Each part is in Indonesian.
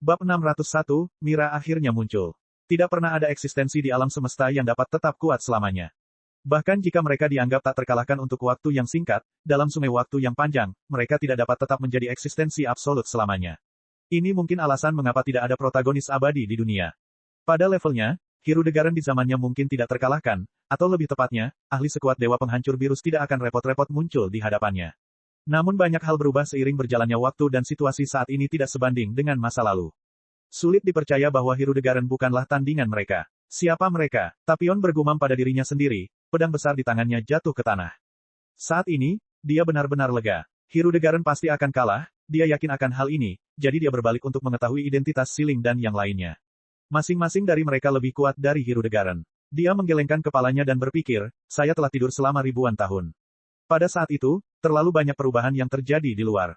Bab 601, Mira akhirnya muncul. Tidak pernah ada eksistensi di alam semesta yang dapat tetap kuat selamanya. Bahkan jika mereka dianggap tak terkalahkan untuk waktu yang singkat, dalam sungai waktu yang panjang, mereka tidak dapat tetap menjadi eksistensi absolut selamanya. Ini mungkin alasan mengapa tidak ada protagonis abadi di dunia. Pada levelnya, Hirudegaran di zamannya mungkin tidak terkalahkan, atau lebih tepatnya, ahli sekuat dewa penghancur virus tidak akan repot-repot muncul di hadapannya. Namun banyak hal berubah seiring berjalannya waktu dan situasi saat ini tidak sebanding dengan masa lalu. Sulit dipercaya bahwa Hirudegaran bukanlah tandingan mereka. Siapa mereka? Tapion bergumam pada dirinya sendiri, pedang besar di tangannya jatuh ke tanah. Saat ini, dia benar-benar lega. Hirudegaran pasti akan kalah, dia yakin akan hal ini, jadi dia berbalik untuk mengetahui identitas Siling dan yang lainnya. Masing-masing dari mereka lebih kuat dari Hirudegaran. Dia menggelengkan kepalanya dan berpikir, saya telah tidur selama ribuan tahun. Pada saat itu, terlalu banyak perubahan yang terjadi di luar.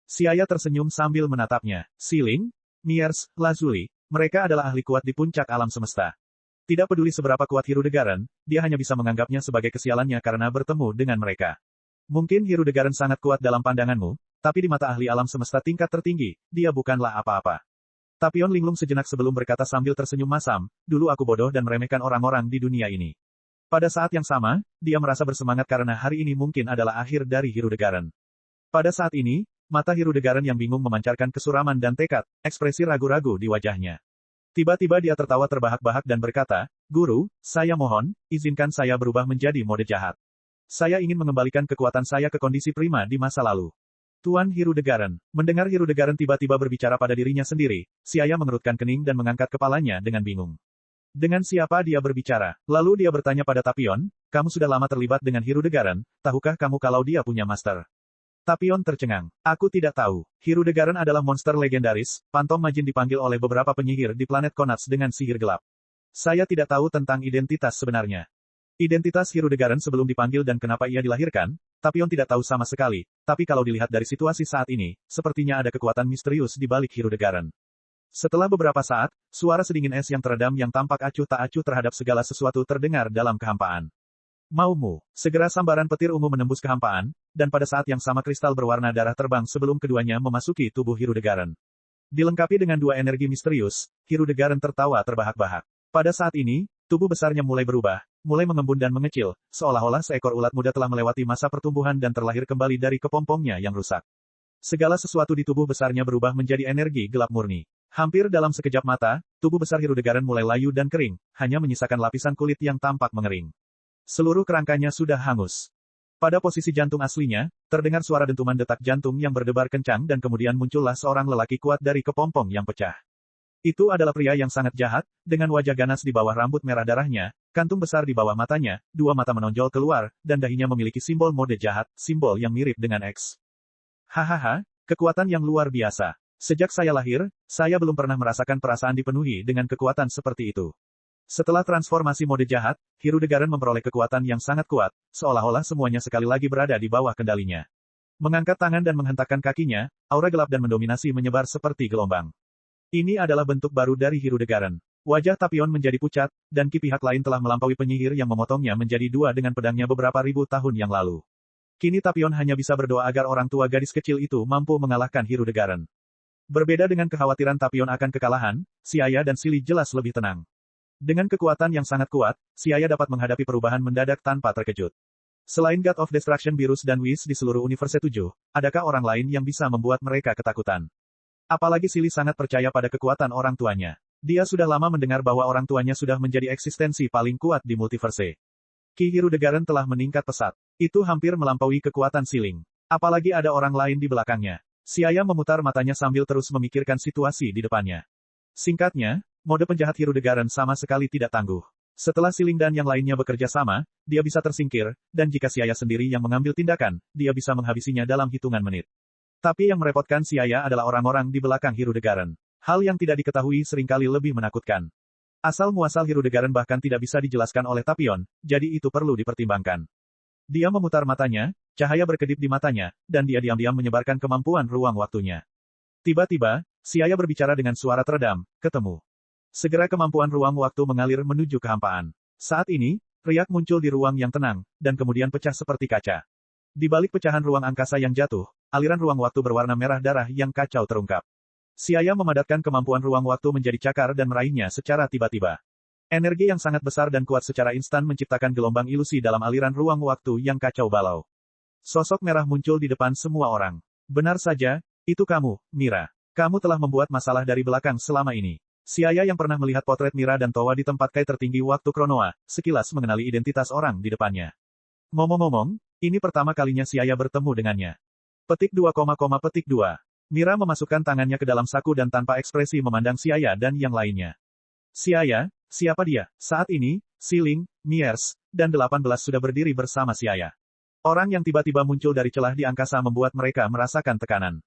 Siaya tersenyum sambil menatapnya. Siling, Miers, Lazuli, mereka adalah ahli kuat di puncak alam semesta. Tidak peduli seberapa kuat Hirudegaran, dia hanya bisa menganggapnya sebagai kesialannya karena bertemu dengan mereka. Mungkin Hirudegaran sangat kuat dalam pandanganmu, tapi di mata ahli alam semesta tingkat tertinggi, dia bukanlah apa-apa. Tapion linglung sejenak sebelum berkata sambil tersenyum masam, dulu aku bodoh dan meremehkan orang-orang di dunia ini. Pada saat yang sama, dia merasa bersemangat karena hari ini mungkin adalah akhir dari Hirudegaran. Pada saat ini, mata Hirudegaran yang bingung memancarkan kesuraman dan tekad, ekspresi ragu-ragu di wajahnya. Tiba-tiba dia tertawa terbahak-bahak dan berkata, Guru, saya mohon, izinkan saya berubah menjadi mode jahat. Saya ingin mengembalikan kekuatan saya ke kondisi prima di masa lalu. Tuan Hirudegaran. Mendengar Hirudegaran tiba-tiba berbicara pada dirinya sendiri, Siaya mengerutkan kening dan mengangkat kepalanya dengan bingung. Dengan siapa dia berbicara? Lalu dia bertanya pada Tapion, kamu sudah lama terlibat dengan Hirudegaran, tahukah kamu kalau dia punya master? Tapion tercengang. Aku tidak tahu. Hirudegaran adalah monster legendaris, Pantom Majin dipanggil oleh beberapa penyihir di planet Konats dengan sihir gelap. Saya tidak tahu tentang identitas sebenarnya. Identitas Hirudegaran sebelum dipanggil dan kenapa ia dilahirkan, Tapion tidak tahu sama sekali, tapi kalau dilihat dari situasi saat ini, sepertinya ada kekuatan misterius di balik Hirudegaran. Setelah beberapa saat, suara sedingin es yang teredam yang tampak acuh tak acuh terhadap segala sesuatu terdengar dalam kehampaan. Maumu, segera sambaran petir ungu menembus kehampaan, dan pada saat yang sama kristal berwarna darah terbang sebelum keduanya memasuki tubuh Hirudegaran. Dilengkapi dengan dua energi misterius, Hirudegaran tertawa terbahak-bahak. Pada saat ini, tubuh besarnya mulai berubah, mulai mengembun dan mengecil, seolah-olah seekor ulat muda telah melewati masa pertumbuhan dan terlahir kembali dari kepompongnya yang rusak. Segala sesuatu di tubuh besarnya berubah menjadi energi gelap murni. Hampir dalam sekejap mata, tubuh besar Hirudegaran mulai layu dan kering, hanya menyisakan lapisan kulit yang tampak mengering. Seluruh kerangkanya sudah hangus. Pada posisi jantung aslinya, terdengar suara dentuman detak jantung yang berdebar kencang dan kemudian muncullah seorang lelaki kuat dari kepompong yang pecah. Itu adalah pria yang sangat jahat, dengan wajah ganas di bawah rambut merah darahnya, kantung besar di bawah matanya, dua mata menonjol keluar, dan dahinya memiliki simbol mode jahat, simbol yang mirip dengan X. Hahaha, kekuatan yang luar biasa. Sejak saya lahir, saya belum pernah merasakan perasaan dipenuhi dengan kekuatan seperti itu. Setelah transformasi mode jahat, Hirudegaran memperoleh kekuatan yang sangat kuat, seolah-olah semuanya sekali lagi berada di bawah kendalinya. Mengangkat tangan dan menghentakkan kakinya, aura gelap dan mendominasi menyebar seperti gelombang. Ini adalah bentuk baru dari Hirudegaran. Wajah Tapion menjadi pucat, dan ki pihak lain telah melampaui penyihir yang memotongnya menjadi dua dengan pedangnya beberapa ribu tahun yang lalu. Kini Tapion hanya bisa berdoa agar orang tua gadis kecil itu mampu mengalahkan Hirudegaran. Berbeda dengan kekhawatiran Tapion akan kekalahan, Siaya dan Sili jelas lebih tenang. Dengan kekuatan yang sangat kuat, Siaya dapat menghadapi perubahan mendadak tanpa terkejut. Selain God of Destruction Virus dan Whis di seluruh Universe 7, adakah orang lain yang bisa membuat mereka ketakutan? Apalagi Sili sangat percaya pada kekuatan orang tuanya. Dia sudah lama mendengar bahwa orang tuanya sudah menjadi eksistensi paling kuat di multiverse. Ki Hirudegaran telah meningkat pesat. Itu hampir melampaui kekuatan Siling. Apalagi ada orang lain di belakangnya. Siaya memutar matanya sambil terus memikirkan situasi di depannya. Singkatnya, mode penjahat Hirudegaran sama sekali tidak tangguh. Setelah Siling dan yang lainnya bekerja sama, dia bisa tersingkir, dan jika Siaya sendiri yang mengambil tindakan, dia bisa menghabisinya dalam hitungan menit. Tapi yang merepotkan Siaya adalah orang-orang di belakang Hirudegaran. Hal yang tidak diketahui seringkali lebih menakutkan. Asal-muasal Hirudegaran bahkan tidak bisa dijelaskan oleh Tapion, jadi itu perlu dipertimbangkan. Dia memutar matanya, cahaya berkedip di matanya, dan dia diam-diam menyebarkan kemampuan ruang waktunya. Tiba-tiba, Siaya berbicara dengan suara teredam, ketemu. Segera kemampuan ruang waktu mengalir menuju kehampaan. Saat ini, riak muncul di ruang yang tenang, dan kemudian pecah seperti kaca. Di balik pecahan ruang angkasa yang jatuh, aliran ruang waktu berwarna merah darah yang kacau terungkap. Siaya memadatkan kemampuan ruang waktu menjadi cakar dan meraihnya secara tiba-tiba. Energi yang sangat besar dan kuat secara instan menciptakan gelombang ilusi dalam aliran ruang waktu yang kacau balau. Sosok merah muncul di depan semua orang. Benar saja, itu kamu, Mira. Kamu telah membuat masalah dari belakang selama ini. Siaya yang pernah melihat potret Mira dan Towa di tempat kai tertinggi waktu Kronoa, sekilas mengenali identitas orang di depannya. Ngomong-ngomong, ini pertama kalinya Siaya bertemu dengannya. Petik 2, petik 2. Mira memasukkan tangannya ke dalam saku dan tanpa ekspresi memandang Siaya dan yang lainnya. Siaya, siapa dia? Saat ini, Siling, Miers, dan 18 sudah berdiri bersama Siaya. Orang yang tiba-tiba muncul dari celah di angkasa membuat mereka merasakan tekanan.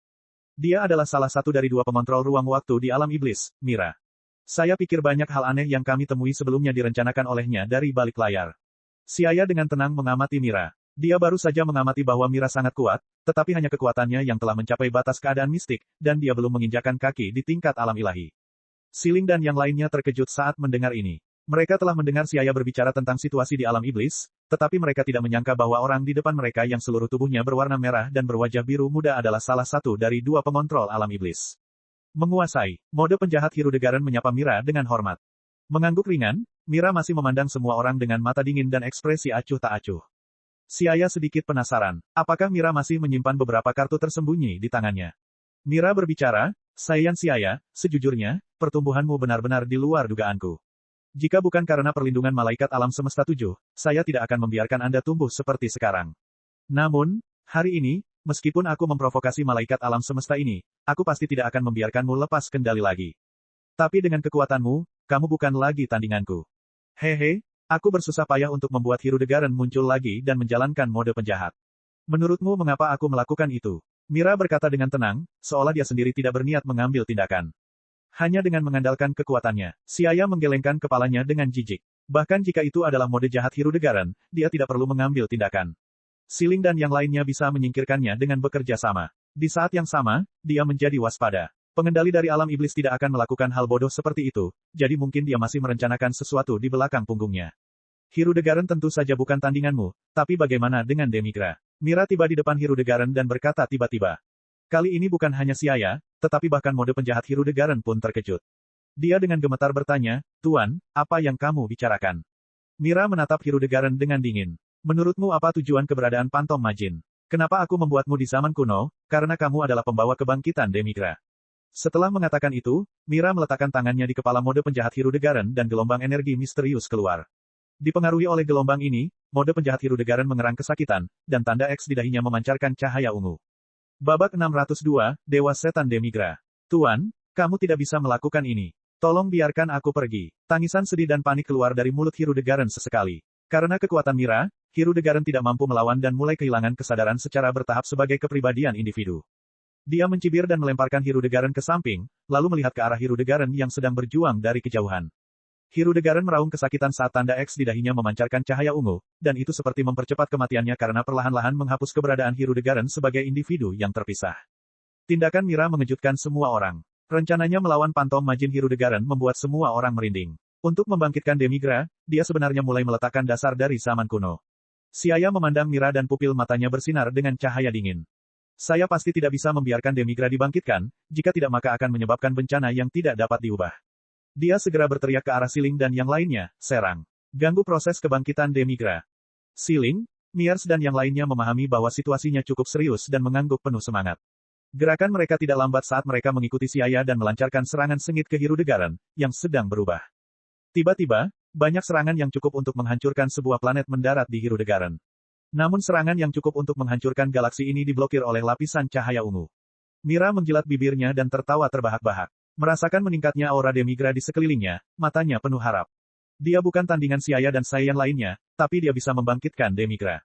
Dia adalah salah satu dari dua pengontrol ruang waktu di alam iblis, Mira. Saya pikir banyak hal aneh yang kami temui sebelumnya direncanakan olehnya dari balik layar. Siaya dengan tenang mengamati Mira. Dia baru saja mengamati bahwa Mira sangat kuat, tetapi hanya kekuatannya yang telah mencapai batas keadaan mistik, dan dia belum menginjakkan kaki di tingkat alam ilahi. Siling dan yang lainnya terkejut saat mendengar ini. Mereka telah mendengar Siaya berbicara tentang situasi di alam iblis, tetapi mereka tidak menyangka bahwa orang di depan mereka yang seluruh tubuhnya berwarna merah dan berwajah biru muda adalah salah satu dari dua pengontrol alam iblis. Menguasai, mode penjahat Hirudegaran menyapa Mira dengan hormat. Mengangguk ringan, Mira masih memandang semua orang dengan mata dingin dan ekspresi acuh tak acuh. Siaya sedikit penasaran, apakah Mira masih menyimpan beberapa kartu tersembunyi di tangannya. Mira berbicara, Siaya, sejujurnya, pertumbuhanmu benar-benar di luar dugaanku. Jika bukan karena perlindungan malaikat alam semesta 7, saya tidak akan membiarkan Anda tumbuh seperti sekarang. Namun, hari ini, meskipun aku memprovokasi malaikat alam semesta ini, aku pasti tidak akan membiarkanmu lepas kendali lagi. Tapi dengan kekuatanmu, kamu bukan lagi tandinganku. Hehe. Aku bersusah payah untuk membuat Hirudegaran muncul lagi dan menjalankan mode penjahat. Menurutmu mengapa aku melakukan itu? Mira berkata dengan tenang, seolah dia sendiri tidak berniat mengambil tindakan. Hanya dengan mengandalkan kekuatannya, Siaya menggelengkan kepalanya dengan jijik. Bahkan jika itu adalah mode jahat Hirudegaran, dia tidak perlu mengambil tindakan. Siling dan yang lainnya bisa menyingkirkannya dengan bekerja sama. Di saat yang sama, dia menjadi waspada. Pengendali dari alam iblis tidak akan melakukan hal bodoh seperti itu, jadi mungkin dia masih merencanakan sesuatu di belakang punggungnya. Hirudegaran tentu saja bukan tandinganmu, tapi bagaimana dengan Demigra? Mira tiba di depan Hirudegaran dan berkata tiba-tiba. Kali ini bukan hanya Siaya, tetapi bahkan mode penjahat Hirudegaran pun terkejut. Dia dengan gemetar bertanya, Tuan, apa yang kamu bicarakan? Mira menatap Hirudegaran dengan dingin. Menurutmu apa tujuan keberadaan Pantom Majin? Kenapa aku membuatmu di zaman kuno? Karena kamu adalah pembawa kebangkitan Demigra. Setelah mengatakan itu, Mira meletakkan tangannya di kepala mode penjahat Hirudegaran dan gelombang energi misterius keluar. Dipengaruhi oleh gelombang ini, mode penjahat Hirudegaran mengerang kesakitan, dan tanda X di dahinya memancarkan cahaya ungu. Babak 602, Dewa Setan Demigra. Tuan, kamu tidak bisa melakukan ini. Tolong biarkan aku pergi. Tangisan sedih dan panik keluar dari mulut Hirudegaran sesekali. Karena kekuatan Mira, Hirudegaran tidak mampu melawan dan mulai kehilangan kesadaran secara bertahap sebagai kepribadian individu. Dia mencibir dan melemparkan Hirudegaran ke samping, lalu melihat ke arah Hirudegaran yang sedang berjuang dari kejauhan. Hirudegaran meraung kesakitan saat tanda X di dahinya memancarkan cahaya ungu, dan itu seperti mempercepat kematiannya karena perlahan-lahan menghapus keberadaan Hirudegaran sebagai individu yang terpisah. Tindakan Mira mengejutkan semua orang. Rencananya melawan Pantom Majin Hirudegaran membuat semua orang merinding. Untuk membangkitkan Demigra, dia sebenarnya mulai meletakkan dasar dari zaman kuno. Siaya memandang Mira dan pupil matanya bersinar dengan cahaya dingin. Saya pasti tidak bisa membiarkan Demigra dibangkitkan, jika tidak maka akan menyebabkan bencana yang tidak dapat diubah. Dia segera berteriak ke arah Siling dan yang lainnya, serang. Ganggu proses kebangkitan Demigra. Siling, Miers dan yang lainnya memahami bahwa situasinya cukup serius dan mengangguk penuh semangat. Gerakan mereka tidak lambat saat mereka mengikuti Siaya dan melancarkan serangan sengit ke Hirudegaran, yang sedang berubah. Tiba-tiba, banyak serangan yang cukup untuk menghancurkan sebuah planet mendarat di Hirudegaran. Namun serangan yang cukup untuk menghancurkan galaksi ini diblokir oleh lapisan cahaya ungu. Mira menjilat bibirnya dan tertawa terbahak-bahak. Merasakan meningkatnya aura Demigra di sekelilingnya, matanya penuh harap. Dia bukan tandingan Siaya dan Saiyan lainnya, tapi dia bisa membangkitkan Demigra.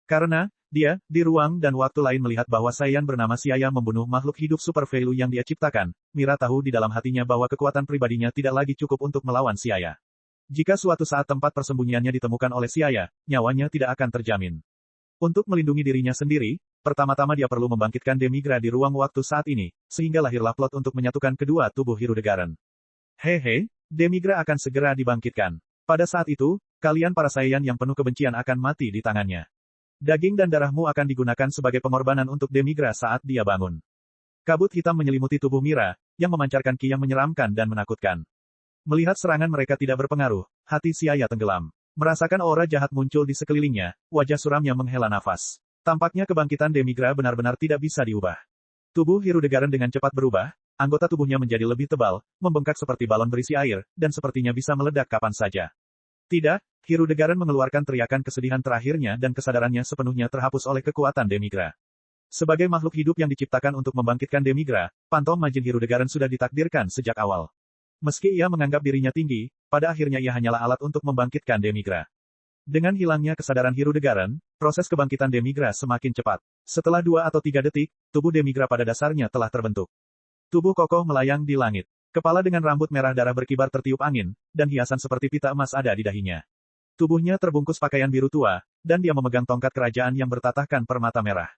Karena, dia, di ruang dan waktu lain melihat bahwa Saiyan bernama Siaya membunuh makhluk hidup super value yang dia ciptakan, Mira tahu di dalam hatinya bahwa kekuatan pribadinya tidak lagi cukup untuk melawan Siaya. Jika suatu saat tempat persembunyiannya ditemukan oleh Siaya, nyawanya tidak akan terjamin. Untuk melindungi dirinya sendiri, pertama-tama dia perlu membangkitkan Demigra di ruang waktu saat ini, sehingga lahirlah plot untuk menyatukan kedua tubuh Hirudegaran. Hehe, Demigra akan segera dibangkitkan. Pada saat itu, kalian para Saiyan yang penuh kebencian akan mati di tangannya. Daging dan darahmu akan digunakan sebagai pengorbanan untuk Demigra saat dia bangun. Kabut hitam menyelimuti tubuh Mira, yang memancarkan ki yang menyeramkan dan menakutkan. Melihat serangan mereka tidak berpengaruh, hati Siaya tenggelam. Merasakan aura jahat muncul di sekelilingnya, wajah suramnya menghela nafas. Tampaknya kebangkitan Demigra benar-benar tidak bisa diubah. Tubuh Hirudegaran dengan cepat berubah, anggota tubuhnya menjadi lebih tebal, membengkak seperti balon berisi air, dan sepertinya bisa meledak kapan saja. Tidak, Hirudegaran mengeluarkan teriakan kesedihan terakhirnya dan kesadarannya sepenuhnya terhapus oleh kekuatan Demigra. Sebagai makhluk hidup yang diciptakan untuk membangkitkan Demigra, Pantom Majin Hirudegaran sudah ditakdirkan sejak awal. Meski ia menganggap dirinya tinggi, pada akhirnya ia hanyalah alat untuk membangkitkan Demigra. Dengan hilangnya kesadaran Hirudegaran, proses kebangkitan Demigra semakin cepat. Setelah 2 atau 3 detik, tubuh Demigra pada dasarnya telah terbentuk. Tubuh kokoh melayang di langit. Kepala dengan rambut merah darah berkibar tertiup angin, dan hiasan seperti pita emas ada di dahinya. Tubuhnya terbungkus pakaian biru tua, dan dia memegang tongkat kerajaan yang bertatahkan permata merah.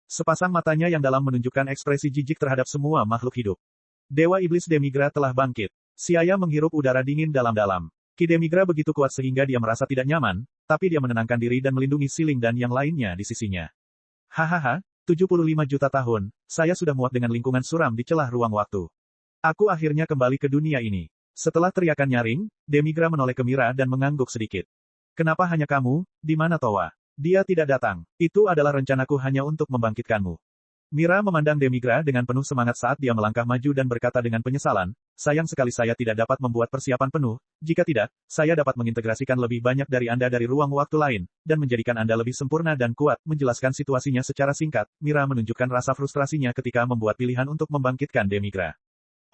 Sepasang matanya yang dalam menunjukkan ekspresi jijik terhadap semua makhluk hidup. Dewa Iblis Demigra telah bangkit. Siaya menghirup udara dingin dalam-dalam. Ki Demigra begitu kuat sehingga dia merasa tidak nyaman, tapi dia menenangkan diri dan melindungi Siling dan yang lainnya di sisinya. Hahaha, 75 juta tahun, saya sudah muak dengan lingkungan suram di celah ruang waktu. Aku akhirnya kembali ke dunia ini. Setelah teriakan nyaring, Demigra menoleh ke Mira dan mengangguk sedikit. Kenapa hanya kamu, di mana Towa? Dia tidak datang. Itu adalah rencanaku hanya untuk membangkitkanmu. Mira memandang Demigra dengan penuh semangat saat dia melangkah maju dan berkata dengan penyesalan, sayang sekali saya tidak dapat membuat persiapan penuh, jika tidak, saya dapat mengintegrasikan lebih banyak dari Anda dari ruang waktu lain, dan menjadikan Anda lebih sempurna dan kuat. Menjelaskan situasinya secara singkat, Mira menunjukkan rasa frustrasinya ketika membuat pilihan untuk membangkitkan Demigra.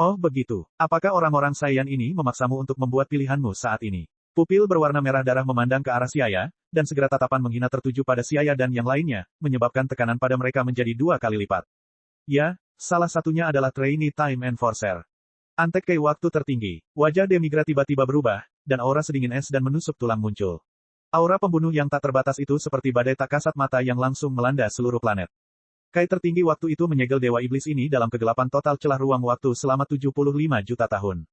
Oh begitu, apakah orang-orang Saiyan ini memaksamu untuk membuat pilihanmu saat ini? Pupil berwarna merah darah memandang ke arah Siaya, dan segera tatapan menghina tertuju pada Siaya dan yang lainnya, menyebabkan tekanan pada mereka menjadi 2 kali lipat. Ya, salah satunya adalah Trainee Time Enforcer. Antek Kei waktu tertinggi. Wajah Demigra tiba-tiba berubah, dan aura sedingin es dan menusuk tulang muncul. Aura pembunuh yang tak terbatas itu seperti badai tak kasat mata yang langsung melanda seluruh planet. Kai tertinggi waktu itu menyegel Dewa Iblis ini dalam kegelapan total celah ruang waktu selama 75 juta tahun.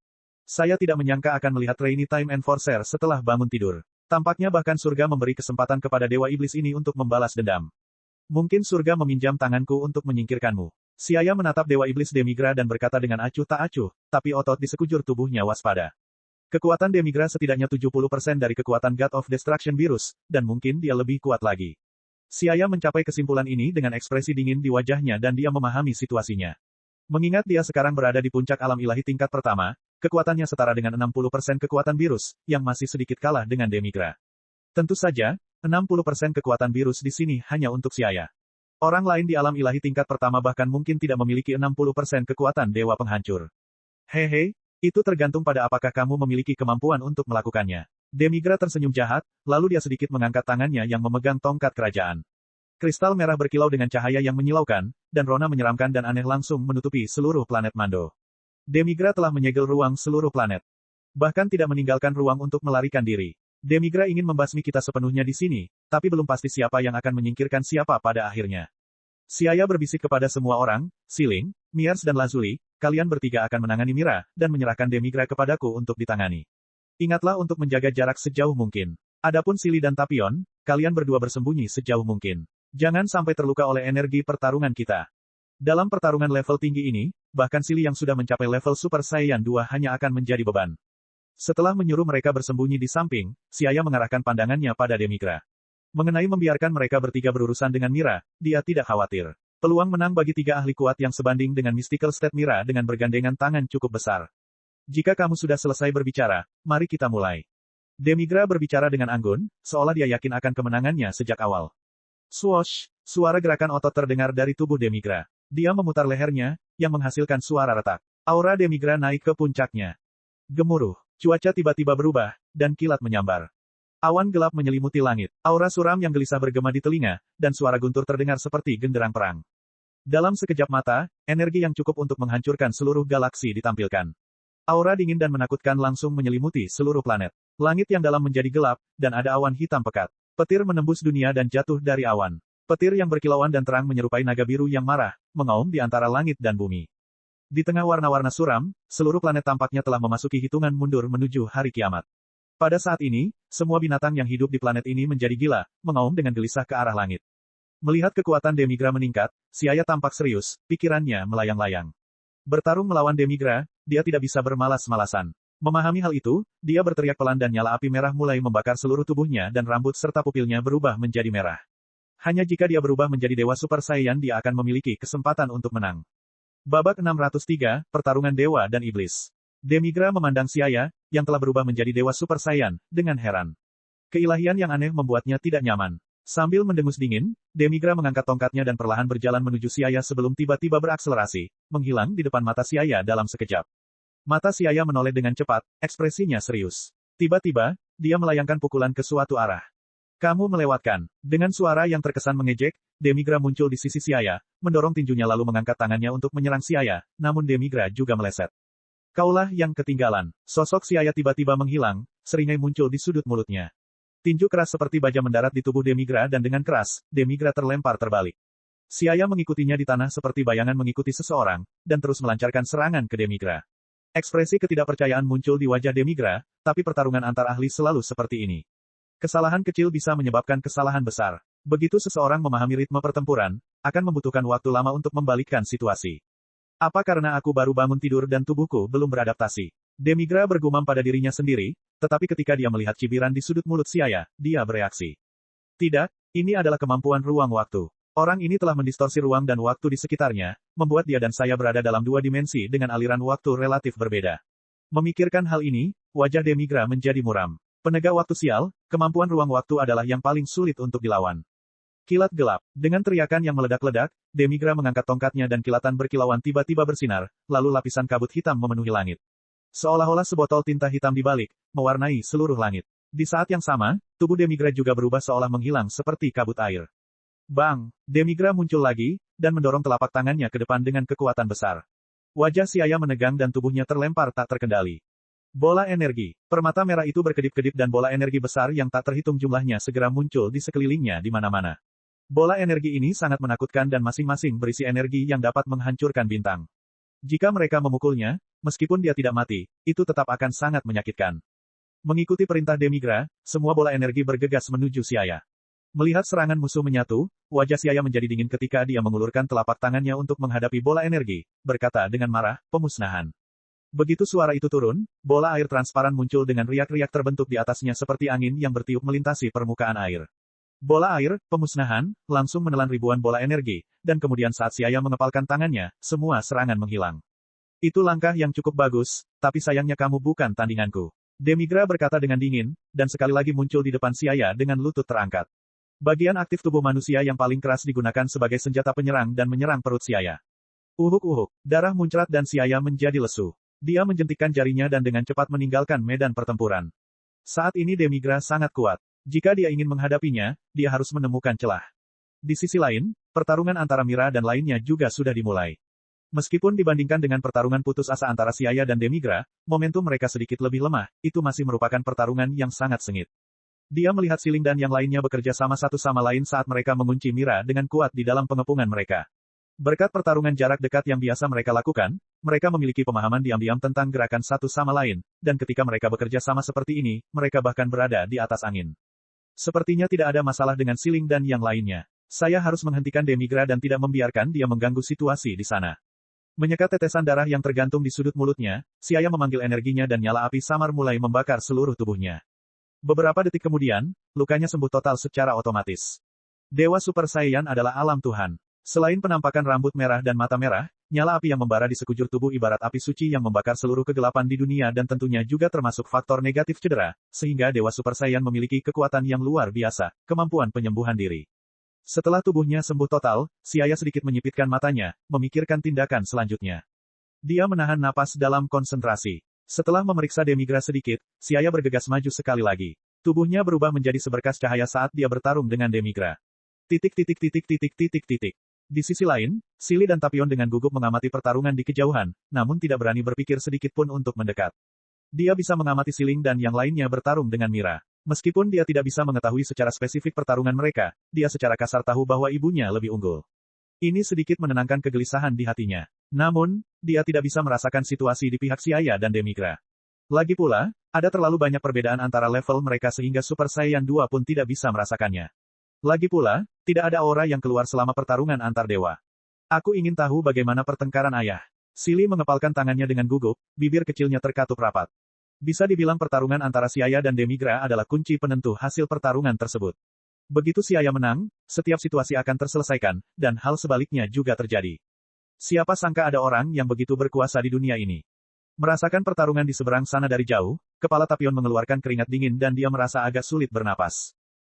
Saya tidak menyangka akan melihat Trainee Time Enforcer setelah bangun tidur. Tampaknya bahkan surga memberi kesempatan kepada Dewa Iblis ini untuk membalas dendam. Mungkin surga meminjam tanganku untuk menyingkirkanmu. Siaya menatap Dewa Iblis Demigra dan berkata dengan acuh tak acuh, tapi otot di sekujur tubuhnya waspada. Kekuatan Demigra setidaknya 70% dari kekuatan God of Destruction Virus, dan mungkin dia lebih kuat lagi. Siaya mencapai kesimpulan ini dengan ekspresi dingin di wajahnya dan dia memahami situasinya. Mengingat dia sekarang berada di puncak alam ilahi tingkat pertama, kekuatannya setara dengan 60% kekuatan virus, yang masih sedikit kalah dengan Demigra. Tentu saja, 60% kekuatan virus di sini hanya untuk Siaya. Orang lain di alam ilahi tingkat pertama bahkan mungkin tidak memiliki 60% kekuatan dewa penghancur. Hehe, itu tergantung pada apakah kamu memiliki kemampuan untuk melakukannya. Demigra tersenyum jahat, lalu dia sedikit mengangkat tangannya yang memegang tongkat kerajaan. Kristal merah berkilau dengan cahaya yang menyilaukan, dan rona menyeramkan dan aneh langsung menutupi seluruh planet Mando. Demigra telah menyegel ruang seluruh planet. Bahkan tidak meninggalkan ruang untuk melarikan diri. Demigra ingin membasmi kita sepenuhnya di sini, tapi belum pasti siapa yang akan menyingkirkan siapa pada akhirnya. Siaya berbisik kepada semua orang, Siling, Miers dan Lazuli, kalian bertiga akan menangani Mira, dan menyerahkan Demigra kepadaku untuk ditangani. Ingatlah untuk menjaga jarak sejauh mungkin. Adapun Sili dan Tapion, kalian berdua bersembunyi sejauh mungkin. Jangan sampai terluka oleh energi pertarungan kita. Dalam pertarungan level tinggi ini, bahkan Sili yang sudah mencapai level Super Saiyan 2 hanya akan menjadi beban. Setelah menyuruh mereka bersembunyi di samping, Siaya mengarahkan pandangannya pada Demigra. Mengenai membiarkan mereka bertiga berurusan dengan Mira, dia tidak khawatir. Peluang menang bagi 3 ahli kuat yang sebanding dengan Mystical State Mira dengan bergandengan tangan cukup besar. Jika kamu sudah selesai berbicara, mari kita mulai. Demigra berbicara dengan anggun, seolah dia yakin akan kemenangannya sejak awal. Swoosh, suara gerakan otot terdengar dari tubuh Demigra. Dia memutar lehernya, yang menghasilkan suara retak. Aura Demigra naik ke puncaknya. Gemuruh, cuaca tiba-tiba berubah, dan kilat menyambar. Awan gelap menyelimuti langit. Aura suram yang gelisah bergema di telinga, dan suara guntur terdengar seperti genderang perang. Dalam sekejap mata, energi yang cukup untuk menghancurkan seluruh galaksi ditampilkan. Aura dingin dan menakutkan langsung menyelimuti seluruh planet. Langit yang dalam menjadi gelap, dan ada awan hitam pekat. Petir menembus dunia dan jatuh dari awan. Petir yang berkilauan dan terang menyerupai naga biru yang marah, mengaum di antara langit dan bumi. Di tengah warna-warna suram, seluruh planet tampaknya telah memasuki hitungan mundur menuju hari kiamat. Pada saat ini, semua binatang yang hidup di planet ini menjadi gila, mengaum dengan gelisah ke arah langit. Melihat kekuatan Demigra meningkat, Siaya tampak serius, pikirannya melayang-layang. Bertarung melawan Demigra, dia tidak bisa bermalas-malasan. Memahami hal itu, dia berteriak pelan dan nyala api merah mulai membakar seluruh tubuhnya dan rambut serta pupilnya berubah menjadi merah. Hanya jika dia berubah menjadi Dewa Super Saiyan dia akan memiliki kesempatan untuk menang. Babak 603, Pertarungan Dewa dan Iblis. Demigra memandang Xia, yang telah berubah menjadi Dewa Super Saiyan, dengan heran. Keilahian yang aneh membuatnya tidak nyaman. Sambil mendengus dingin, Demigra mengangkat tongkatnya dan perlahan berjalan menuju Xia sebelum tiba-tiba berakselerasi, menghilang di depan mata Xia dalam sekejap. Mata Xia menoleh dengan cepat, ekspresinya serius. Tiba-tiba, dia melayangkan pukulan ke suatu arah. Kamu melewatkan. Dengan suara yang terkesan mengejek, Demigra muncul di sisi Xia, mendorong tinjunya lalu mengangkat tangannya untuk menyerang Xia, namun Demigra juga meleset. Kaulah yang ketinggalan. Sosok Xia tiba-tiba menghilang, seringai muncul di sudut mulutnya. Tinju keras seperti baja mendarat di tubuh Demigra dan dengan keras, Demigra terlempar terbalik. Xia mengikutinya di tanah seperti bayangan mengikuti seseorang, dan terus melancarkan serangan ke Demigra. Ekspresi ketidakpercayaan muncul di wajah Demigra, tapi pertarungan antar ahli selalu seperti ini. Kesalahan kecil bisa menyebabkan kesalahan besar. Begitu seseorang memahami ritme pertempuran, akan membutuhkan waktu lama untuk membalikkan situasi. Apa karena aku baru bangun tidur dan tubuhku belum beradaptasi? Demigra bergumam pada dirinya sendiri, tetapi ketika dia melihat cibiran di sudut mulut Xia, dia bereaksi. Tidak, ini adalah kemampuan ruang waktu. Orang ini telah mendistorsi ruang dan waktu di sekitarnya, membuat dia dan saya berada dalam dua dimensi dengan aliran waktu relatif berbeda. Memikirkan hal ini, wajah Demigra menjadi muram. Penegak waktu sial, kemampuan ruang waktu adalah yang paling sulit untuk dilawan. Kilat gelap. Dengan teriakan yang meledak-ledak, Demigra mengangkat tongkatnya dan kilatan berkilauan tiba-tiba bersinar, lalu lapisan kabut hitam memenuhi langit. Seolah-olah sebotol tinta hitam dibalik, mewarnai seluruh langit. Di saat yang sama, tubuh Demigra juga berubah seolah menghilang seperti kabut air. Bang! Demigra muncul lagi, dan mendorong telapak tangannya ke depan dengan kekuatan besar. Wajah Xia menegang dan tubuhnya terlempar tak terkendali. Bola energi. Permata merah itu berkedip-kedip dan bola energi besar yang tak terhitung jumlahnya segera muncul di sekelilingnya di mana-mana. Bola energi ini sangat menakutkan dan masing-masing berisi energi yang dapat menghancurkan bintang. Jika mereka memukulnya, meskipun dia tidak mati, itu tetap akan sangat menyakitkan. Mengikuti perintah Demigra, semua bola energi bergegas menuju Xia. Melihat serangan musuh menyatu, wajah Xia menjadi dingin ketika dia mengulurkan telapak tangannya untuk menghadapi bola energi, berkata dengan marah, pemusnahan. Begitu suara itu turun, bola air transparan muncul dengan riak-riak terbentuk di atasnya seperti angin yang bertiup melintasi permukaan air. Bola air, pemusnahan, langsung menelan ribuan bola energi, dan kemudian saat Xia mengepalkan tangannya, semua serangan menghilang. Itu langkah yang cukup bagus, tapi sayangnya kamu bukan tandinganku. Demigra berkata dengan dingin, dan sekali lagi muncul di depan Xia dengan lutut terangkat. Bagian aktif tubuh manusia yang paling keras digunakan sebagai senjata penyerang dan menyerang perut Xia. Uhuk-uhuk, darah muncrat dan Xia menjadi lesu. Dia menjentikkan jarinya dan dengan cepat meninggalkan medan pertempuran. Saat ini Demigra sangat kuat. Jika dia ingin menghadapinya, dia harus menemukan celah. Di sisi lain, pertarungan antara Mira dan lainnya juga sudah dimulai. Meskipun dibandingkan dengan pertarungan putus asa antara Xia dan Demigra, momentum mereka sedikit lebih lemah, itu masih merupakan pertarungan yang sangat sengit. Dia melihat Siling dan yang lainnya bekerja sama satu sama lain saat mereka mengunci Mira dengan kuat di dalam pengepungan mereka. Berkat pertarungan jarak dekat yang biasa mereka lakukan, mereka memiliki pemahaman diam-diam tentang gerakan satu sama lain, dan ketika mereka bekerja sama seperti ini, mereka bahkan berada di atas angin. Sepertinya tidak ada masalah dengan Siling dan yang lainnya. Saya harus menghentikan Demigra dan tidak membiarkan dia mengganggu situasi di sana. Menyekat tetesan darah yang tergantung di sudut mulutnya, Xia memanggil energinya dan nyala api samar mulai membakar seluruh tubuhnya. Beberapa detik kemudian, lukanya sembuh total secara otomatis. Dewa Super Saiyan adalah alam Tuhan. Selain penampakan rambut merah dan mata merah, nyala api yang membara di sekujur tubuh ibarat api suci yang membakar seluruh kegelapan di dunia dan tentunya juga termasuk faktor negatif cedera, sehingga Dewa Super Saiyan memiliki kekuatan yang luar biasa, kemampuan penyembuhan diri. Setelah tubuhnya sembuh total, Xia sedikit menyipitkan matanya, memikirkan tindakan selanjutnya. Dia menahan napas dalam konsentrasi. Setelah memeriksa Demigra sedikit, Xia bergegas maju sekali lagi. Tubuhnya berubah menjadi seberkas cahaya saat dia bertarung dengan Demigra. Di sisi lain, Sili dan Tapion dengan gugup mengamati pertarungan di kejauhan, namun tidak berani berpikir sedikit pun untuk mendekat. Dia bisa mengamati Siling dan yang lainnya bertarung dengan Mira. Meskipun dia tidak bisa mengetahui secara spesifik pertarungan mereka, dia secara kasar tahu bahwa ibunya lebih unggul. Ini sedikit menenangkan kegelisahan di hatinya. Namun, dia tidak bisa merasakan situasi di pihak Xia dan Demigra. Lagi pula, ada terlalu banyak perbedaan antara level mereka sehingga Super Saiyan 2 pun tidak bisa merasakannya. Lagi pula, tidak ada aura yang keluar selama pertarungan antar dewa. Aku ingin tahu bagaimana pertengkaran ayah. Sili mengepalkan tangannya dengan gugup, bibir kecilnya terkatup rapat. Bisa dibilang pertarungan antara Siaya dan Demigra adalah kunci penentu hasil pertarungan tersebut. Begitu Siaya menang, setiap situasi akan terselesaikan, dan hal sebaliknya juga terjadi. Siapa sangka ada orang yang begitu berkuasa di dunia ini. Merasakan pertarungan di seberang sana dari jauh, kepala Tapion mengeluarkan keringat dingin dan dia merasa agak sulit bernapas.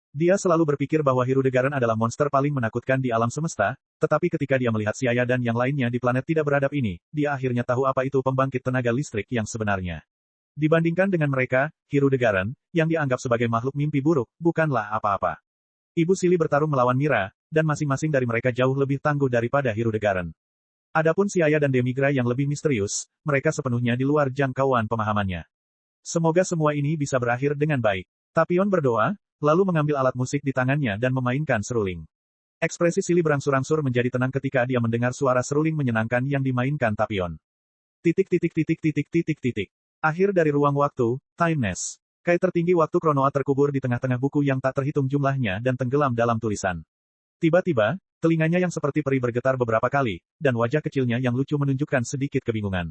Dia selalu berpikir bahwa Hirudegarn adalah monster paling menakutkan di alam semesta, tetapi ketika dia melihat Siaya dan yang lainnya di planet tidak beradab ini, dia akhirnya tahu apa itu pembangkit tenaga listrik yang sebenarnya. Dibandingkan dengan mereka, Hirudegarn, yang dianggap sebagai makhluk mimpi buruk, bukanlah apa-apa. Ibu Sili bertarung melawan Mira, dan masing-masing dari mereka jauh lebih tangguh daripada Hirudegarn. Adapun Siaya dan Demigra yang lebih misterius, mereka sepenuhnya di luar jangkauan pemahamannya. Semoga semua ini bisa berakhir dengan baik. Tapion berdoa, lalu mengambil alat musik di tangannya dan memainkan seruling. Ekspresi Sili berangsur-angsur menjadi tenang ketika dia mendengar suara seruling menyenangkan yang dimainkan Tapion. Akhir dari ruang waktu, Timeless. Kai tertinggi waktu Kronoa terkubur di tengah-tengah buku yang tak terhitung jumlahnya dan tenggelam dalam tulisan. Tiba-tiba, telinganya yang seperti peri bergetar beberapa kali, dan wajah kecilnya yang lucu menunjukkan sedikit kebingungan.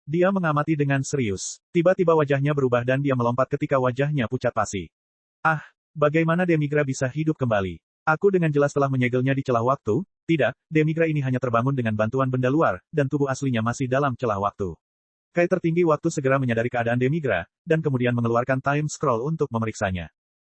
Dia mengamati dengan serius. Tiba-tiba wajahnya berubah dan dia melompat ketika wajahnya pucat pasi. Ah! Bagaimana Demigra bisa hidup kembali? Aku dengan jelas telah menyegelnya di celah waktu. Tidak, Demigra ini hanya terbangun dengan bantuan benda luar, dan tubuh aslinya masih dalam celah waktu. Kai tertinggi waktu segera menyadari keadaan Demigra, dan kemudian mengeluarkan time scroll untuk memeriksanya.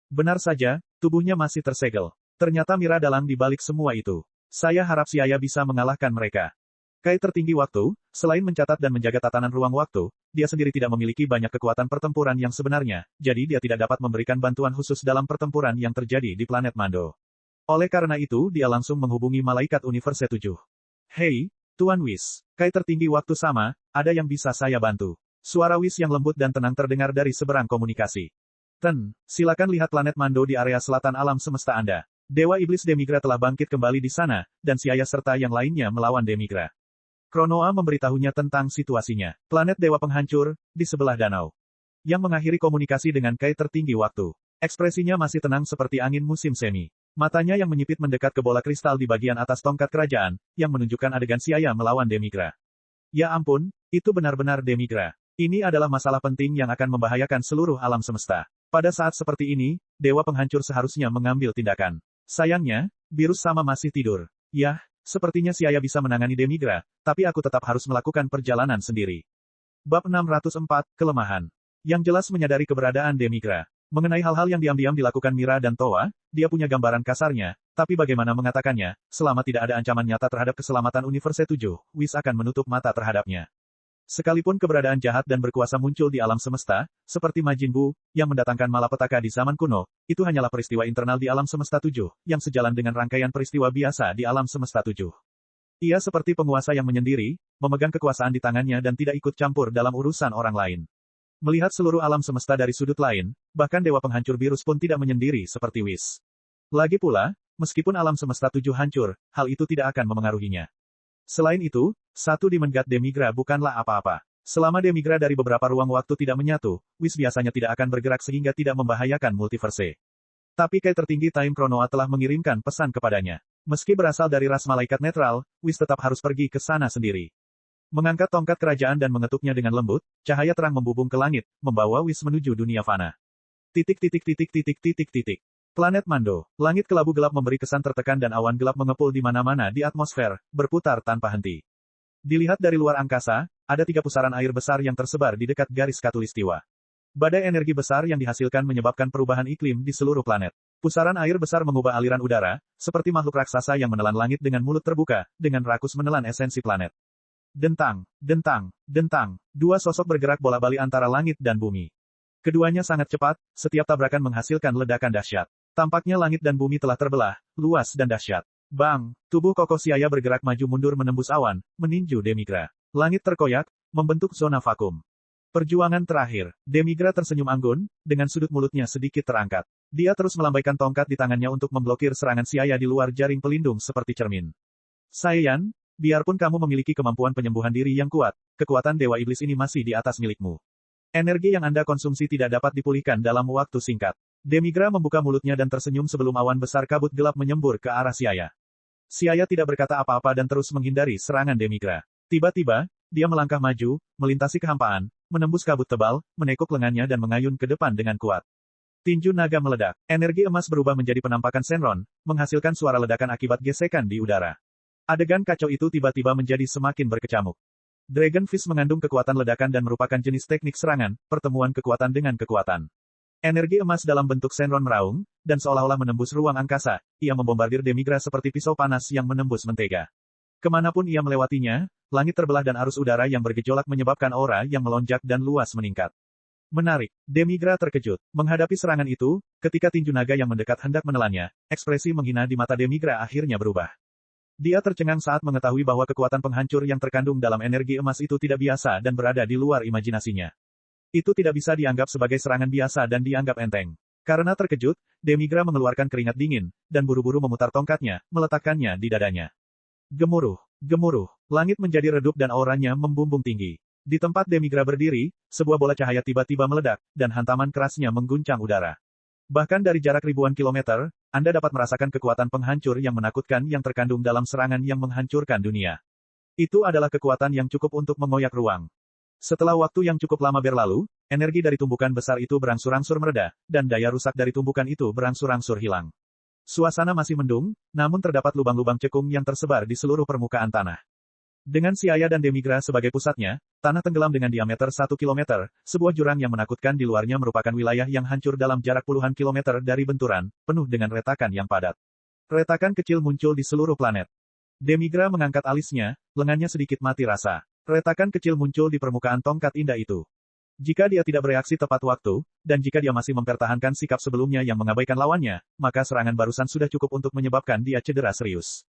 Benar saja, tubuhnya masih tersegel. Ternyata Mira dalang di balik semua itu. Saya harap Siaya bisa mengalahkan mereka. Kai tertinggi waktu, selain mencatat dan menjaga tatanan ruang waktu, dia sendiri tidak memiliki banyak kekuatan pertempuran yang sebenarnya, jadi dia tidak dapat memberikan bantuan khusus dalam pertempuran yang terjadi di planet Mando. Oleh karena itu dia langsung menghubungi malaikat Universe 7. Hei, Tuan Whis, Kai tertinggi waktu sama, ada yang bisa saya bantu. Suara Whis yang lembut dan tenang terdengar dari seberang komunikasi. Silakan lihat planet Mando di area selatan alam semesta Anda. Dewa Iblis Demigra telah bangkit kembali di sana, dan Siaya serta yang lainnya melawan Demigra. Kronoa memberitahunya tentang situasinya. Planet Dewa Penghancur, di sebelah danau. Yang mengakhiri komunikasi dengan Kai tertinggi waktu. Ekspresinya masih tenang seperti angin musim semi. Matanya yang menyipit mendekat ke bola kristal di bagian atas tongkat kerajaan, yang menunjukkan adegan Siaya melawan Demigra. Ya ampun, itu benar-benar Demigra. Ini adalah masalah penting yang akan membahayakan seluruh alam semesta. Pada saat seperti ini, Dewa Penghancur seharusnya mengambil tindakan. Sayangnya, Virus sama masih tidur. Yah, sepertinya Siaya bisa menangani Demigra, tapi aku tetap harus melakukan perjalanan sendiri. Bab 604, Kelemahan. Yang jelas menyadari keberadaan Demigra. Mengenai hal-hal yang diam-diam dilakukan Mira dan Towa, dia punya gambaran kasarnya, tapi bagaimana mengatakannya, selama tidak ada ancaman nyata terhadap keselamatan Universe 7, Whis akan menutup mata terhadapnya. Sekalipun keberadaan jahat dan berkuasa muncul di alam semesta, seperti Majin Buu, yang mendatangkan malapetaka di zaman kuno, itu hanyalah peristiwa internal di alam semesta 7, yang sejalan dengan rangkaian peristiwa biasa di alam semesta 7. Ia seperti penguasa yang menyendiri, memegang kekuasaan di tangannya dan tidak ikut campur dalam urusan orang lain. Melihat seluruh alam semesta dari sudut lain, bahkan Dewa Penghancur Virus pun tidak menyendiri seperti Whis. Lagi pula, meskipun alam semesta 7 hancur, hal itu tidak akan memengaruhinya. Selain itu, satu Demon God Demigra bukanlah apa-apa. Selama Demigra dari beberapa ruang waktu tidak menyatu, Whis biasanya tidak akan bergerak sehingga tidak membahayakan multiverse. Tapi Kai tertinggi Time Kronoa telah mengirimkan pesan kepadanya. Meski berasal dari ras malaikat netral, Whis tetap harus pergi ke sana sendiri. Mengangkat tongkat kerajaan dan mengetuknya dengan lembut, cahaya terang membubung ke langit, membawa Whis menuju dunia fana. Planet Mando. Langit kelabu gelap memberi kesan tertekan dan awan gelap mengepul di mana-mana di atmosfer, berputar tanpa henti. Dilihat dari luar angkasa, ada 3 pusaran air besar yang tersebar di dekat garis khatulistiwa. Badai energi besar yang dihasilkan menyebabkan perubahan iklim di seluruh planet. Pusaran air besar mengubah aliran udara, seperti makhluk raksasa yang menelan langit dengan mulut terbuka, dengan rakus menelan esensi planet. Dentang. 2 sosok bergerak bola-balik antara langit dan bumi. Keduanya sangat cepat, setiap tabrakan menghasilkan ledakan dahsyat. Tampaknya langit dan bumi telah terbelah, luas dan dahsyat. Bang! Tubuh kokoh Siaya bergerak maju mundur menembus awan, meninju Demigra. Langit terkoyak, membentuk zona vakum. Perjuangan terakhir. Demigra tersenyum anggun, dengan sudut mulutnya sedikit terangkat. Dia terus melambaikan tongkat di tangannya untuk memblokir serangan Siaya di luar jaring pelindung seperti cermin. Saiyan, biarpun kamu memiliki kemampuan penyembuhan diri yang kuat, kekuatan Dewa Iblis ini masih di atas milikmu. Energi yang Anda konsumsi tidak dapat dipulihkan dalam waktu singkat. Demigra membuka mulutnya dan tersenyum sebelum awan besar kabut gelap menyembur ke arah Siaya. Siaya tidak berkata apa-apa dan terus menghindari serangan Demigra. Tiba-tiba, dia melangkah maju, melintasi kehampaan, menembus kabut tebal, menekuk lengannya dan mengayun ke depan dengan kuat. Tinju naga meledak. Energi emas berubah menjadi penampakan Shenron, menghasilkan suara ledakan akibat gesekan di udara. Adegan kacau itu tiba-tiba menjadi semakin berkecamuk. Dragon Fist mengandung kekuatan ledakan dan merupakan jenis teknik serangan, pertemuan kekuatan dengan kekuatan. Energi emas dalam bentuk Shenron meraung, dan seolah-olah menembus ruang angkasa, ia membombardir Demigra seperti pisau panas yang menembus mentega. Kemanapun ia melewatinya, langit terbelah dan arus udara yang bergejolak menyebabkan aura yang melonjak dan luas meningkat. Menarik, Demigra terkejut. Menghadapi serangan itu, ketika tinju naga yang mendekat hendak menelannya, ekspresi menghina di mata Demigra akhirnya berubah. Dia tercengang saat mengetahui bahwa kekuatan penghancur yang terkandung dalam energi emas itu tidak biasa dan berada di luar imajinasinya. Itu tidak bisa dianggap sebagai serangan biasa dan dianggap enteng. Karena terkejut, Demigra mengeluarkan keringat dingin, dan buru-buru memutar tongkatnya, meletakkannya di dadanya. Gemuruh, gemuruh, langit menjadi redup dan auranya membumbung tinggi. Di tempat Demigra berdiri, sebuah bola cahaya tiba-tiba meledak, dan hantaman kerasnya mengguncang udara. Bahkan dari jarak ribuan kilometer, Anda dapat merasakan kekuatan penghancur yang menakutkan yang terkandung dalam serangan yang menghancurkan dunia. Itu adalah kekuatan yang cukup untuk mengoyak ruang. Setelah waktu yang cukup lama berlalu, energi dari tumbukan besar itu berangsur-angsur mereda, dan daya rusak dari tumbukan itu berangsur-angsur hilang. Suasana masih mendung, namun terdapat lubang-lubang cekung yang tersebar di seluruh permukaan tanah. Dengan Siaya dan Demigra sebagai pusatnya, tanah tenggelam dengan diameter 1 km, sebuah jurang yang menakutkan di luarnya merupakan wilayah yang hancur dalam jarak puluhan kilometer dari benturan, penuh dengan retakan yang padat. Retakan kecil muncul di seluruh planet. Demigra mengangkat alisnya, lengannya sedikit mati rasa. Retakan kecil muncul di permukaan tongkat indah itu. Jika dia tidak bereaksi tepat waktu, dan jika dia masih mempertahankan sikap sebelumnya yang mengabaikan lawannya, maka serangan barusan sudah cukup untuk menyebabkan dia cedera serius.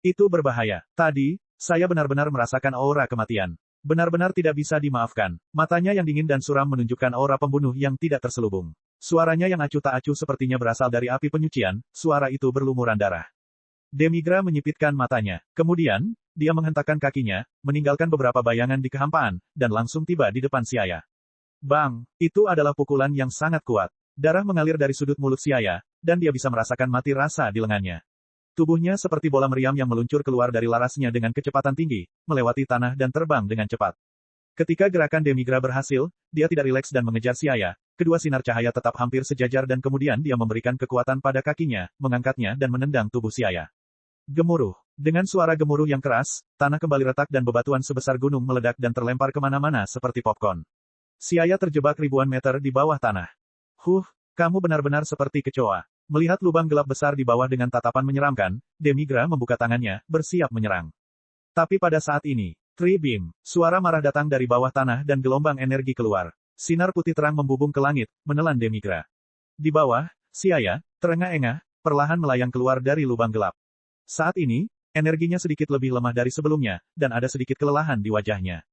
Itu berbahaya. Tadi, saya benar-benar merasakan aura kematian. Benar-benar tidak bisa dimaafkan. Matanya yang dingin dan suram menunjukkan aura pembunuh yang tidak terselubung. Suaranya yang acuh tak acuh sepertinya berasal dari api penyucian, suara itu berlumuran darah. Demigra menyipitkan matanya. Kemudian, dia menghentakkan kakinya, meninggalkan beberapa bayangan di kehampaan, dan langsung tiba di depan Siaya. Bang! Itu adalah pukulan yang sangat kuat. Darah mengalir dari sudut mulut Siaya, dan dia bisa merasakan mati rasa di lengannya. Tubuhnya seperti bola meriam yang meluncur keluar dari larasnya dengan kecepatan tinggi, melewati tanah dan terbang dengan cepat. Ketika gerakan Demigra berhasil, dia tidak rileks dan mengejar Siaya. Kedua sinar cahaya tetap hampir sejajar dan kemudian dia memberikan kekuatan pada kakinya, mengangkatnya dan menendang tubuh Siaya. Gemuruh. Dengan suara gemuruh yang keras, tanah kembali retak dan bebatuan sebesar gunung meledak dan terlempar kemana-mana seperti popcorn. Siaya terjebak ribuan meter di bawah tanah. Kamu benar-benar seperti kecoa. Melihat lubang gelap besar di bawah dengan tatapan menyeramkan, Demigra membuka tangannya, bersiap menyerang. Tapi pada saat ini, Tree Beam, suara marah datang dari bawah tanah dan gelombang energi keluar. Sinar putih terang membubung ke langit, menelan Demigra. Di bawah, Siaya, terengah-engah, perlahan melayang keluar dari lubang gelap. Saat ini, energinya sedikit lebih lemah dari sebelumnya, dan ada sedikit kelelahan di wajahnya.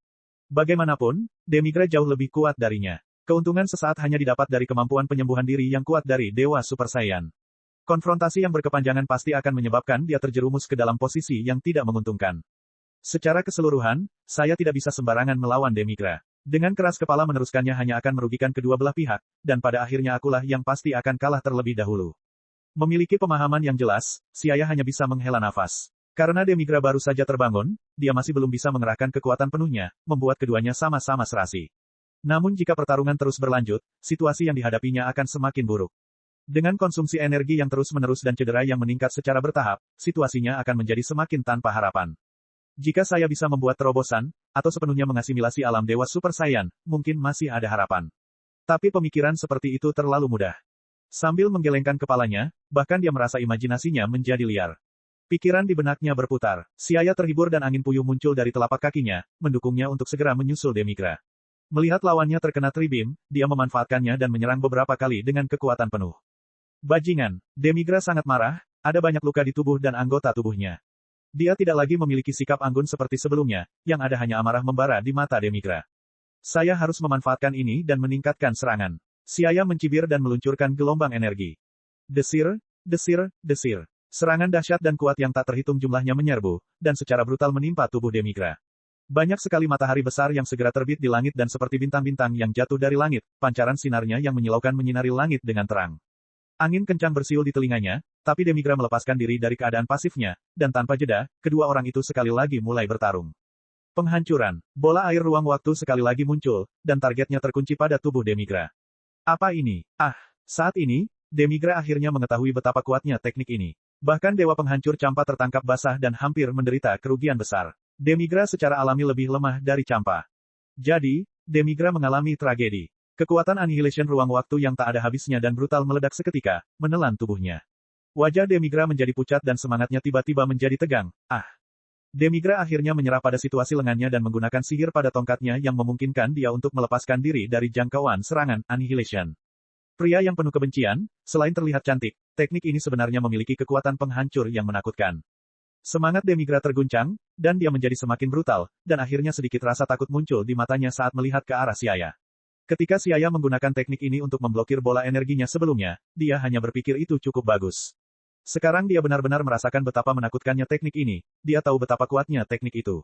Bagaimanapun, Demigra jauh lebih kuat darinya. Keuntungan sesaat hanya didapat dari kemampuan penyembuhan diri yang kuat dari Dewa Super Saiyan. Konfrontasi yang berkepanjangan pasti akan menyebabkan dia terjerumus ke dalam posisi yang tidak menguntungkan. Secara keseluruhan, saya tidak bisa sembarangan melawan Demigra. Dengan keras kepala meneruskannya hanya akan merugikan kedua belah pihak, dan pada akhirnya akulah yang pasti akan kalah terlebih dahulu. Memiliki pemahaman yang jelas, Siaya hanya bisa menghela nafas. Karena Demigra baru saja terbangun, dia masih belum bisa mengerahkan kekuatan penuhnya, membuat keduanya sama-sama serasi. Namun jika pertarungan terus berlanjut, situasi yang dihadapinya akan semakin buruk. Dengan konsumsi energi yang terus-menerus dan cedera yang meningkat secara bertahap, situasinya akan menjadi semakin tanpa harapan. Jika saya bisa membuat terobosan, atau sepenuhnya mengasimilasi alam Dewa Super Saiyan, mungkin masih ada harapan. Tapi pemikiran seperti itu terlalu mudah. Sambil menggelengkan kepalanya, bahkan dia merasa imajinasinya menjadi liar. Pikiran di benaknya berputar. Siaya terhibur dan angin puyuh muncul dari telapak kakinya, mendukungnya untuk segera menyusul Demigra. Melihat lawannya terkena Tree Beam, dia memanfaatkannya dan menyerang beberapa kali dengan kekuatan penuh. Bajingan, Demigra sangat marah, ada banyak luka di tubuh dan anggota tubuhnya. Dia tidak lagi memiliki sikap anggun seperti sebelumnya, yang ada hanya amarah membara di mata Demigra. Saya harus memanfaatkan ini dan meningkatkan serangan. Siaya mencibir dan meluncurkan gelombang energi. Desir, desir, desir. Serangan dahsyat dan kuat yang tak terhitung jumlahnya menyerbu, dan secara brutal menimpa tubuh Demigra. Banyak sekali matahari besar yang segera terbit di langit dan seperti bintang-bintang yang jatuh dari langit, pancaran sinarnya yang menyilaukan menyinari langit dengan terang. Angin kencang bersiul di telinganya, tapi Demigra melepaskan diri dari keadaan pasifnya, dan tanpa jeda, kedua orang itu sekali lagi mulai bertarung. Penghancuran. Bola air ruang waktu sekali lagi muncul, dan targetnya terkunci pada tubuh Demigra. Apa ini? Saat ini, Demigra akhirnya mengetahui betapa kuatnya teknik ini. Bahkan Dewa Penghancur Campa tertangkap basah dan hampir menderita kerugian besar. Demigra secara alami lebih lemah dari Campa. Jadi, Demigra mengalami tragedi. Kekuatan Annihilation ruang waktu yang tak ada habisnya dan brutal meledak seketika, menelan tubuhnya. Wajah Demigra menjadi pucat dan semangatnya tiba-tiba menjadi tegang. Demigra akhirnya menyerah pada situasi lengannya dan menggunakan sihir pada tongkatnya yang memungkinkan dia untuk melepaskan diri dari jangkauan serangan Annihilation. Pria yang penuh kebencian, selain terlihat cantik, teknik ini sebenarnya memiliki kekuatan penghancur yang menakutkan. Semangat Demigra terguncang, dan dia menjadi semakin brutal, dan akhirnya sedikit rasa takut muncul di matanya saat melihat ke arah Xayah. Ketika Xayah menggunakan teknik ini untuk memblokir bola energinya sebelumnya, dia hanya berpikir itu cukup bagus. Sekarang dia benar-benar merasakan betapa menakutkannya teknik ini, dia tahu betapa kuatnya teknik itu.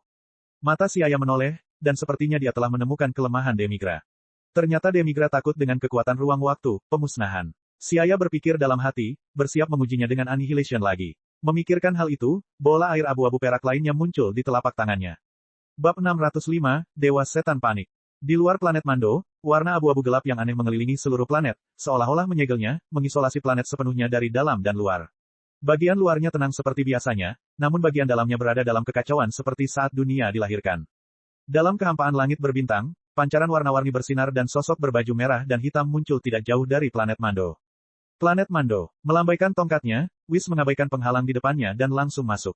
Mata Xayah menoleh, dan sepertinya dia telah menemukan kelemahan Demigra. Ternyata Demigra takut dengan kekuatan ruang waktu, pemusnahan. Xayah berpikir dalam hati, bersiap mengujinya dengan Annihilation lagi. Memikirkan hal itu, bola air abu-abu perak lainnya muncul di telapak tangannya. Bab 605, Dewa Setan Panik. Di luar planet Mando, warna abu-abu gelap yang aneh mengelilingi seluruh planet, seolah-olah menyegelnya, mengisolasi planet sepenuhnya dari dalam dan luar. Bagian luarnya tenang seperti biasanya, namun bagian dalamnya berada dalam kekacauan seperti saat dunia dilahirkan. Dalam kehampaan langit berbintang, pancaran warna-warni bersinar dan sosok berbaju merah dan hitam muncul tidak jauh dari planet Mando. Planet Mando, melambaikan tongkatnya, Whis mengabaikan penghalang di depannya dan langsung masuk.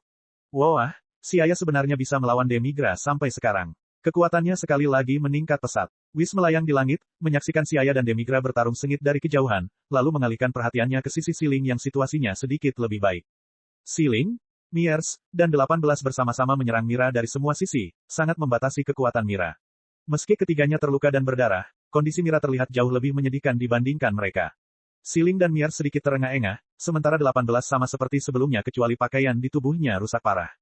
Wah, Xayah sebenarnya bisa melawan Demigra sampai sekarang. Kekuatannya sekali lagi meningkat pesat. Whis melayang di langit, menyaksikan Xayah dan Demigra bertarung sengit dari kejauhan, lalu mengalihkan perhatiannya ke sisi Siling yang situasinya sedikit lebih baik. Siling, Miers, dan 18 bersama-sama menyerang Mira dari semua sisi, sangat membatasi kekuatan Mira. Meski ketiganya terluka dan berdarah, kondisi Mira terlihat jauh lebih menyedihkan dibandingkan mereka. Siling dan Miers sedikit terengah-engah, sementara 18 sama seperti sebelumnya kecuali pakaian di tubuhnya rusak parah.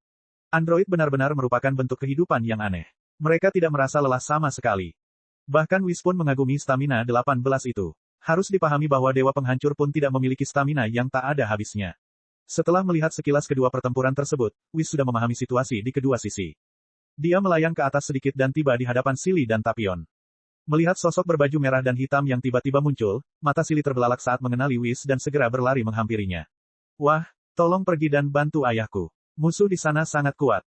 Android benar-benar merupakan bentuk kehidupan yang aneh. Mereka tidak merasa lelah sama sekali. Bahkan Whis pun mengagumi stamina 18 itu. Harus dipahami bahwa Dewa Penghancur pun tidak memiliki stamina yang tak ada habisnya. Setelah melihat sekilas kedua pertempuran tersebut, Whis sudah memahami situasi di kedua sisi. Dia melayang ke atas sedikit dan tiba di hadapan Sili dan Tapion. Melihat sosok berbaju merah dan hitam yang tiba-tiba muncul, mata Sili terbelalak saat mengenali Whis dan segera berlari menghampirinya. Wah, tolong pergi dan bantu ayahku. Musuh di sana sangat kuat.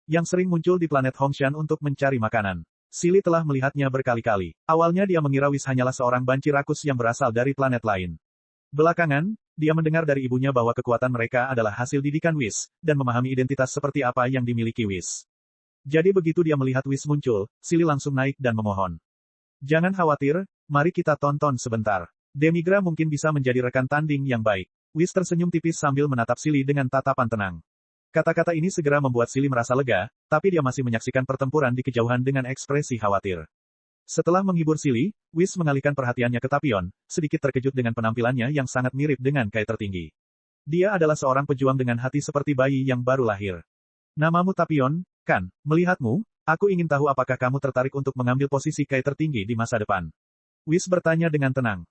Yang sering muncul di planet Hongshan untuk mencari makanan. Sili telah melihatnya berkali-kali. Awalnya dia mengira Whis hanyalah seorang banci rakus yang berasal dari planet lain. Belakangan, dia mendengar dari ibunya bahwa kekuatan mereka adalah hasil didikan Whis, dan memahami identitas seperti apa yang dimiliki Whis. Jadi begitu dia melihat Whis muncul, Sili langsung naik dan memohon. Jangan khawatir, mari kita tonton sebentar. Demigra mungkin bisa menjadi rekan tanding yang baik. Whis tersenyum tipis sambil menatap Sili dengan tatapan tenang. Kata-kata ini segera membuat Sili merasa lega, tapi dia masih menyaksikan pertempuran di kejauhan dengan ekspresi khawatir. Setelah menghibur Sili, Whis mengalihkan perhatiannya ke Tapion, sedikit terkejut dengan penampilannya yang sangat mirip dengan Kai tertinggi. Dia adalah seorang pejuang dengan hati seperti bayi yang baru lahir. Namamu Tapion, kan? Melihatmu, aku ingin tahu apakah kamu tertarik untuk mengambil posisi Kai tertinggi di masa depan. Whis bertanya dengan tenang.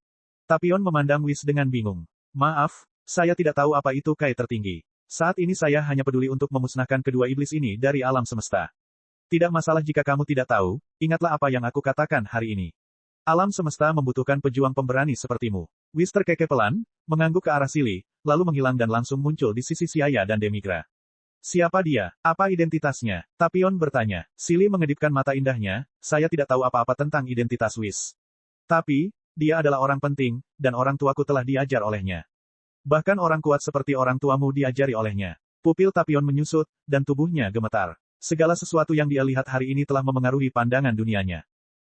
Tapion memandang Whis dengan bingung. Maaf, saya tidak tahu apa itu Kai tertinggi. Saat ini saya hanya peduli untuk memusnahkan kedua iblis ini dari alam semesta. Tidak masalah jika kamu tidak tahu, ingatlah apa yang aku katakan hari ini. Alam semesta membutuhkan pejuang pemberani sepertimu. Whis terkekeh pelan, mengangguk ke arah Sili, lalu menghilang dan langsung muncul di sisi Xayah dan Demigra. Siapa dia? Apa identitasnya? Tapion bertanya. Sili mengedipkan mata indahnya, saya tidak tahu apa-apa tentang identitas Whis. Tapi, dia adalah orang penting, dan orang tuaku telah diajar olehnya. Bahkan orang kuat seperti orang tuamu diajari olehnya. Pupil Tapion menyusut, dan tubuhnya gemetar. Segala sesuatu yang dia lihat hari ini telah memengaruhi pandangan dunianya.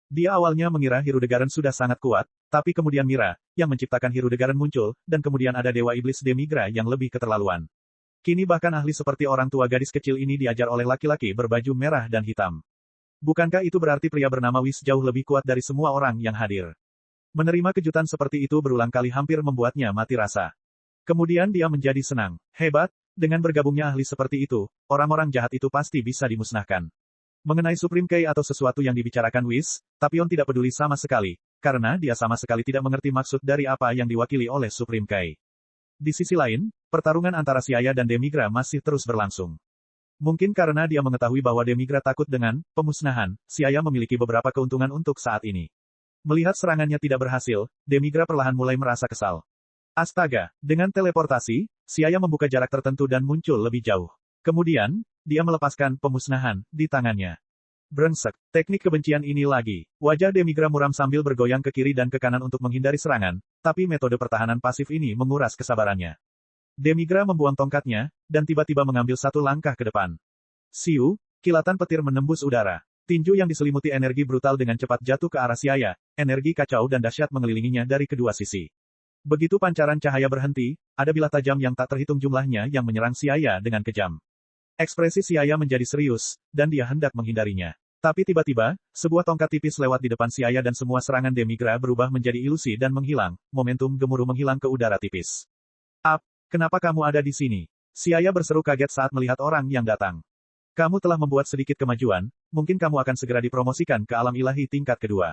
Dia awalnya mengira Hirudegaran sudah sangat kuat, tapi kemudian Mira, yang menciptakan Hirudegaran muncul, dan kemudian ada Dewa Iblis Demigra yang lebih keterlaluan. Kini bahkan ahli seperti orang tua gadis kecil ini diajar oleh laki-laki berbaju merah dan hitam. Bukankah itu berarti pria bernama Whis jauh lebih kuat dari semua orang yang hadir? Menerima kejutan seperti itu berulang kali hampir membuatnya mati rasa. Kemudian dia menjadi senang. Hebat, dengan bergabungnya ahli seperti itu, orang-orang jahat itu pasti bisa dimusnahkan. Mengenai Supreme Kai atau sesuatu yang dibicarakan Whis, Tapion tidak peduli sama sekali, karena dia sama sekali tidak mengerti maksud dari apa yang diwakili oleh Supreme Kai. Di sisi lain, pertarungan antara Xayah dan Demigra masih terus berlangsung. Mungkin karena dia mengetahui bahwa Demigra takut dengan pemusnahan, Xia memiliki beberapa keuntungan untuk saat ini. Melihat serangannya tidak berhasil, Demigra perlahan mulai merasa kesal. Astaga, dengan teleportasi, Xia membuka jarak tertentu dan muncul lebih jauh. Kemudian, dia melepaskan pemusnahan di tangannya. Brengsek, teknik kebencian ini lagi. Wajah Demigra muram sambil bergoyang ke kiri dan ke kanan untuk menghindari serangan, tapi metode pertahanan pasif ini menguras kesabarannya. Demigra membuang tongkatnya, dan tiba-tiba mengambil satu langkah ke depan. Siu, kilatan petir menembus udara. Tinju yang diselimuti energi brutal dengan cepat jatuh ke arah Xia, energi kacau dan dahsyat mengelilinginya dari kedua sisi. Begitu pancaran cahaya berhenti, ada bilah tajam yang tak terhitung jumlahnya yang menyerang Xia dengan kejam. Ekspresi Xia menjadi serius, dan dia hendak menghindarinya. Tapi tiba-tiba, sebuah tongkat tipis lewat di depan Xia dan semua serangan Demigra berubah menjadi ilusi dan menghilang, momentum gemuruh menghilang ke udara tipis. Kenapa kamu ada di sini? Xia berseru kaget saat melihat orang yang datang. Kamu telah membuat sedikit kemajuan, mungkin kamu akan segera dipromosikan ke alam ilahi tingkat kedua.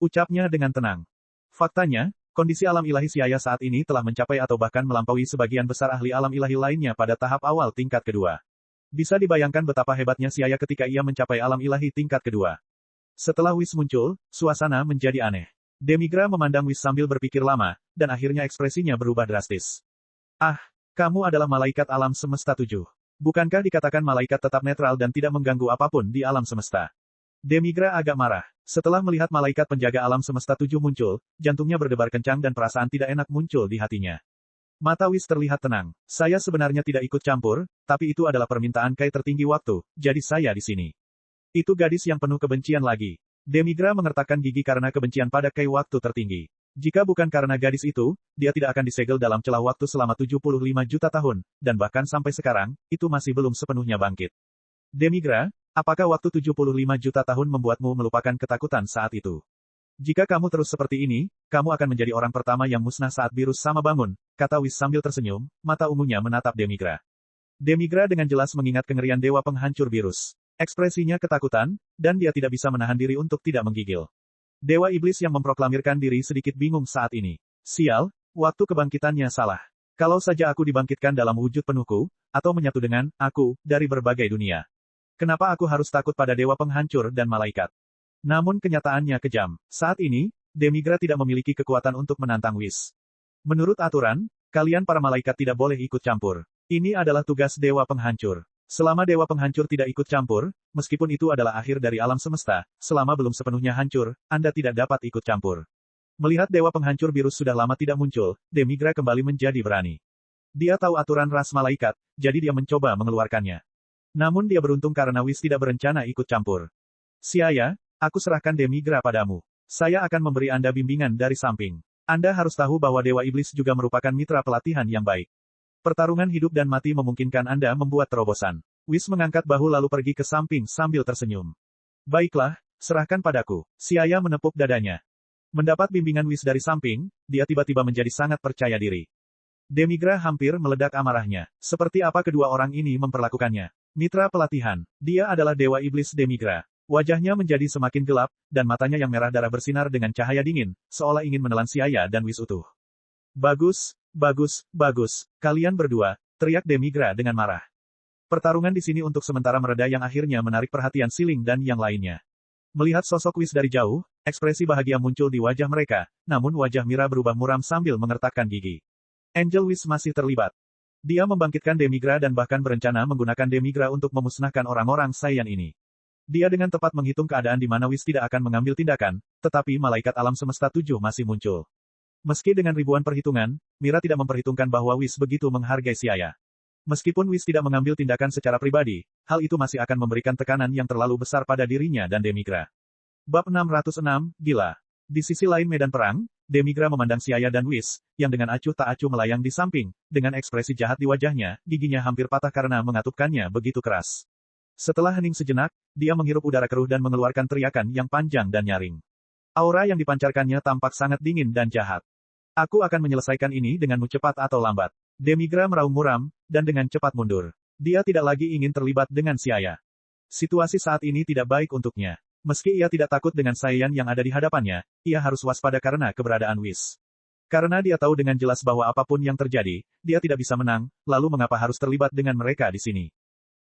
Ucapnya dengan tenang. Faktanya, kondisi alam ilahi Xia saat ini telah mencapai atau bahkan melampaui sebagian besar ahli alam ilahi lainnya pada tahap awal tingkat kedua. Bisa dibayangkan betapa hebatnya Xia ketika ia mencapai alam ilahi tingkat kedua. Setelah Whis muncul, suasana menjadi aneh. Demigra memandang Whis sambil berpikir lama, dan akhirnya ekspresinya berubah drastis. Kamu adalah malaikat alam semesta 7. Bukankah dikatakan malaikat tetap netral dan tidak mengganggu apapun di alam semesta? Demigra agak marah. Setelah melihat malaikat penjaga alam semesta 7 muncul, jantungnya berdebar kencang dan perasaan tidak enak muncul di hatinya. Mata Whis terlihat tenang. Saya sebenarnya tidak ikut campur, tapi itu adalah permintaan Kai tertinggi waktu, jadi saya di sini. Itu gadis yang penuh kebencian lagi. Demigra mengertakkan gigi karena kebencian pada Kai waktu tertinggi. Jika bukan karena gadis itu, dia tidak akan disegel dalam celah waktu selama 75 juta tahun, dan bahkan sampai sekarang, itu masih belum sepenuhnya bangkit. Demigra, apakah waktu 75 juta tahun membuatmu melupakan ketakutan saat itu? Jika kamu terus seperti ini, kamu akan menjadi orang pertama yang musnah saat virus sama bangun, kata Whis sambil tersenyum, mata ungunya menatap Demigra. Demigra dengan jelas mengingat kengerian dewa penghancur virus. Ekspresinya ketakutan, dan dia tidak bisa menahan diri untuk tidak menggigil. Dewa Iblis yang memproklamirkan diri sedikit bingung saat ini. Sial, waktu kebangkitannya salah. Kalau saja aku dibangkitkan dalam wujud penuhku, atau menyatu dengan aku, dari berbagai dunia. Kenapa aku harus takut pada dewa penghancur dan malaikat? Namun kenyataannya kejam. Saat ini, Demigra tidak memiliki kekuatan untuk menantang Whis. Menurut aturan, kalian para malaikat tidak boleh ikut campur. Ini adalah tugas dewa penghancur. Selama dewa penghancur tidak ikut campur, meskipun itu adalah akhir dari alam semesta, selama belum sepenuhnya hancur, Anda tidak dapat ikut campur. Melihat dewa penghancur virus sudah lama tidak muncul, Demigra kembali menjadi berani. Dia tahu aturan ras malaikat, jadi dia mencoba mengeluarkannya. Namun dia beruntung karena Whis tidak berencana ikut campur. Xia, aku serahkan Demigra padamu. Saya akan memberi Anda bimbingan dari samping. Anda harus tahu bahwa Dewa Iblis juga merupakan mitra pelatihan yang baik. Pertarungan hidup dan mati memungkinkan Anda membuat terobosan. Whis mengangkat bahu lalu pergi ke samping sambil tersenyum. Baiklah, serahkan padaku. Xia menepuk dadanya. Mendapat bimbingan Whis dari samping, dia tiba-tiba menjadi sangat percaya diri. Demigra hampir meledak amarahnya. Seperti apa kedua orang ini memperlakukannya? Mitra pelatihan. Dia adalah Dewa Iblis Demigra. Wajahnya menjadi semakin gelap, dan matanya yang merah darah bersinar dengan cahaya dingin, seolah ingin menelan Xia dan Whis utuh. Bagus. Kalian berdua, teriak Demigra dengan marah. Pertarungan di sini untuk sementara mereda yang akhirnya menarik perhatian Siling dan yang lainnya. Melihat sosok Whis dari jauh, ekspresi bahagia muncul di wajah mereka, namun wajah Mira berubah muram sambil mengertakkan gigi. Angel Whis masih terlibat. Dia membangkitkan Demigra dan bahkan berencana menggunakan Demigra untuk memusnahkan orang-orang Saiyan ini. Dia dengan tepat menghitung keadaan di mana Whis tidak akan mengambil tindakan, tetapi malaikat alam semesta 7 masih muncul. Meski dengan ribuan perhitungan, Mira tidak memperhitungkan bahwa Whis begitu menghargai Xia. Meskipun Whis tidak mengambil tindakan secara pribadi, hal itu masih akan memberikan tekanan yang terlalu besar pada dirinya dan Demigra. Bab 606, Gila. Di sisi lain medan perang, Demigra memandang Xia dan Whis, yang dengan acuh tak acuh melayang di samping, dengan ekspresi jahat di wajahnya, giginya hampir patah karena mengatupkannya begitu keras. Setelah hening sejenak, dia menghirup udara keruh dan mengeluarkan teriakan yang panjang dan nyaring. Aura yang dipancarkannya tampak sangat dingin dan jahat. Aku akan menyelesaikan ini denganmu cepat atau lambat. Demigra meraung muram, dan dengan cepat mundur. Dia tidak lagi ingin terlibat dengan Xia. Situasi saat ini tidak baik untuknya. Meski ia tidak takut dengan Saiyan yang ada di hadapannya, ia harus waspada karena keberadaan Whis. Karena dia tahu dengan jelas bahwa apapun yang terjadi, dia tidak bisa menang, lalu mengapa harus terlibat dengan mereka di sini.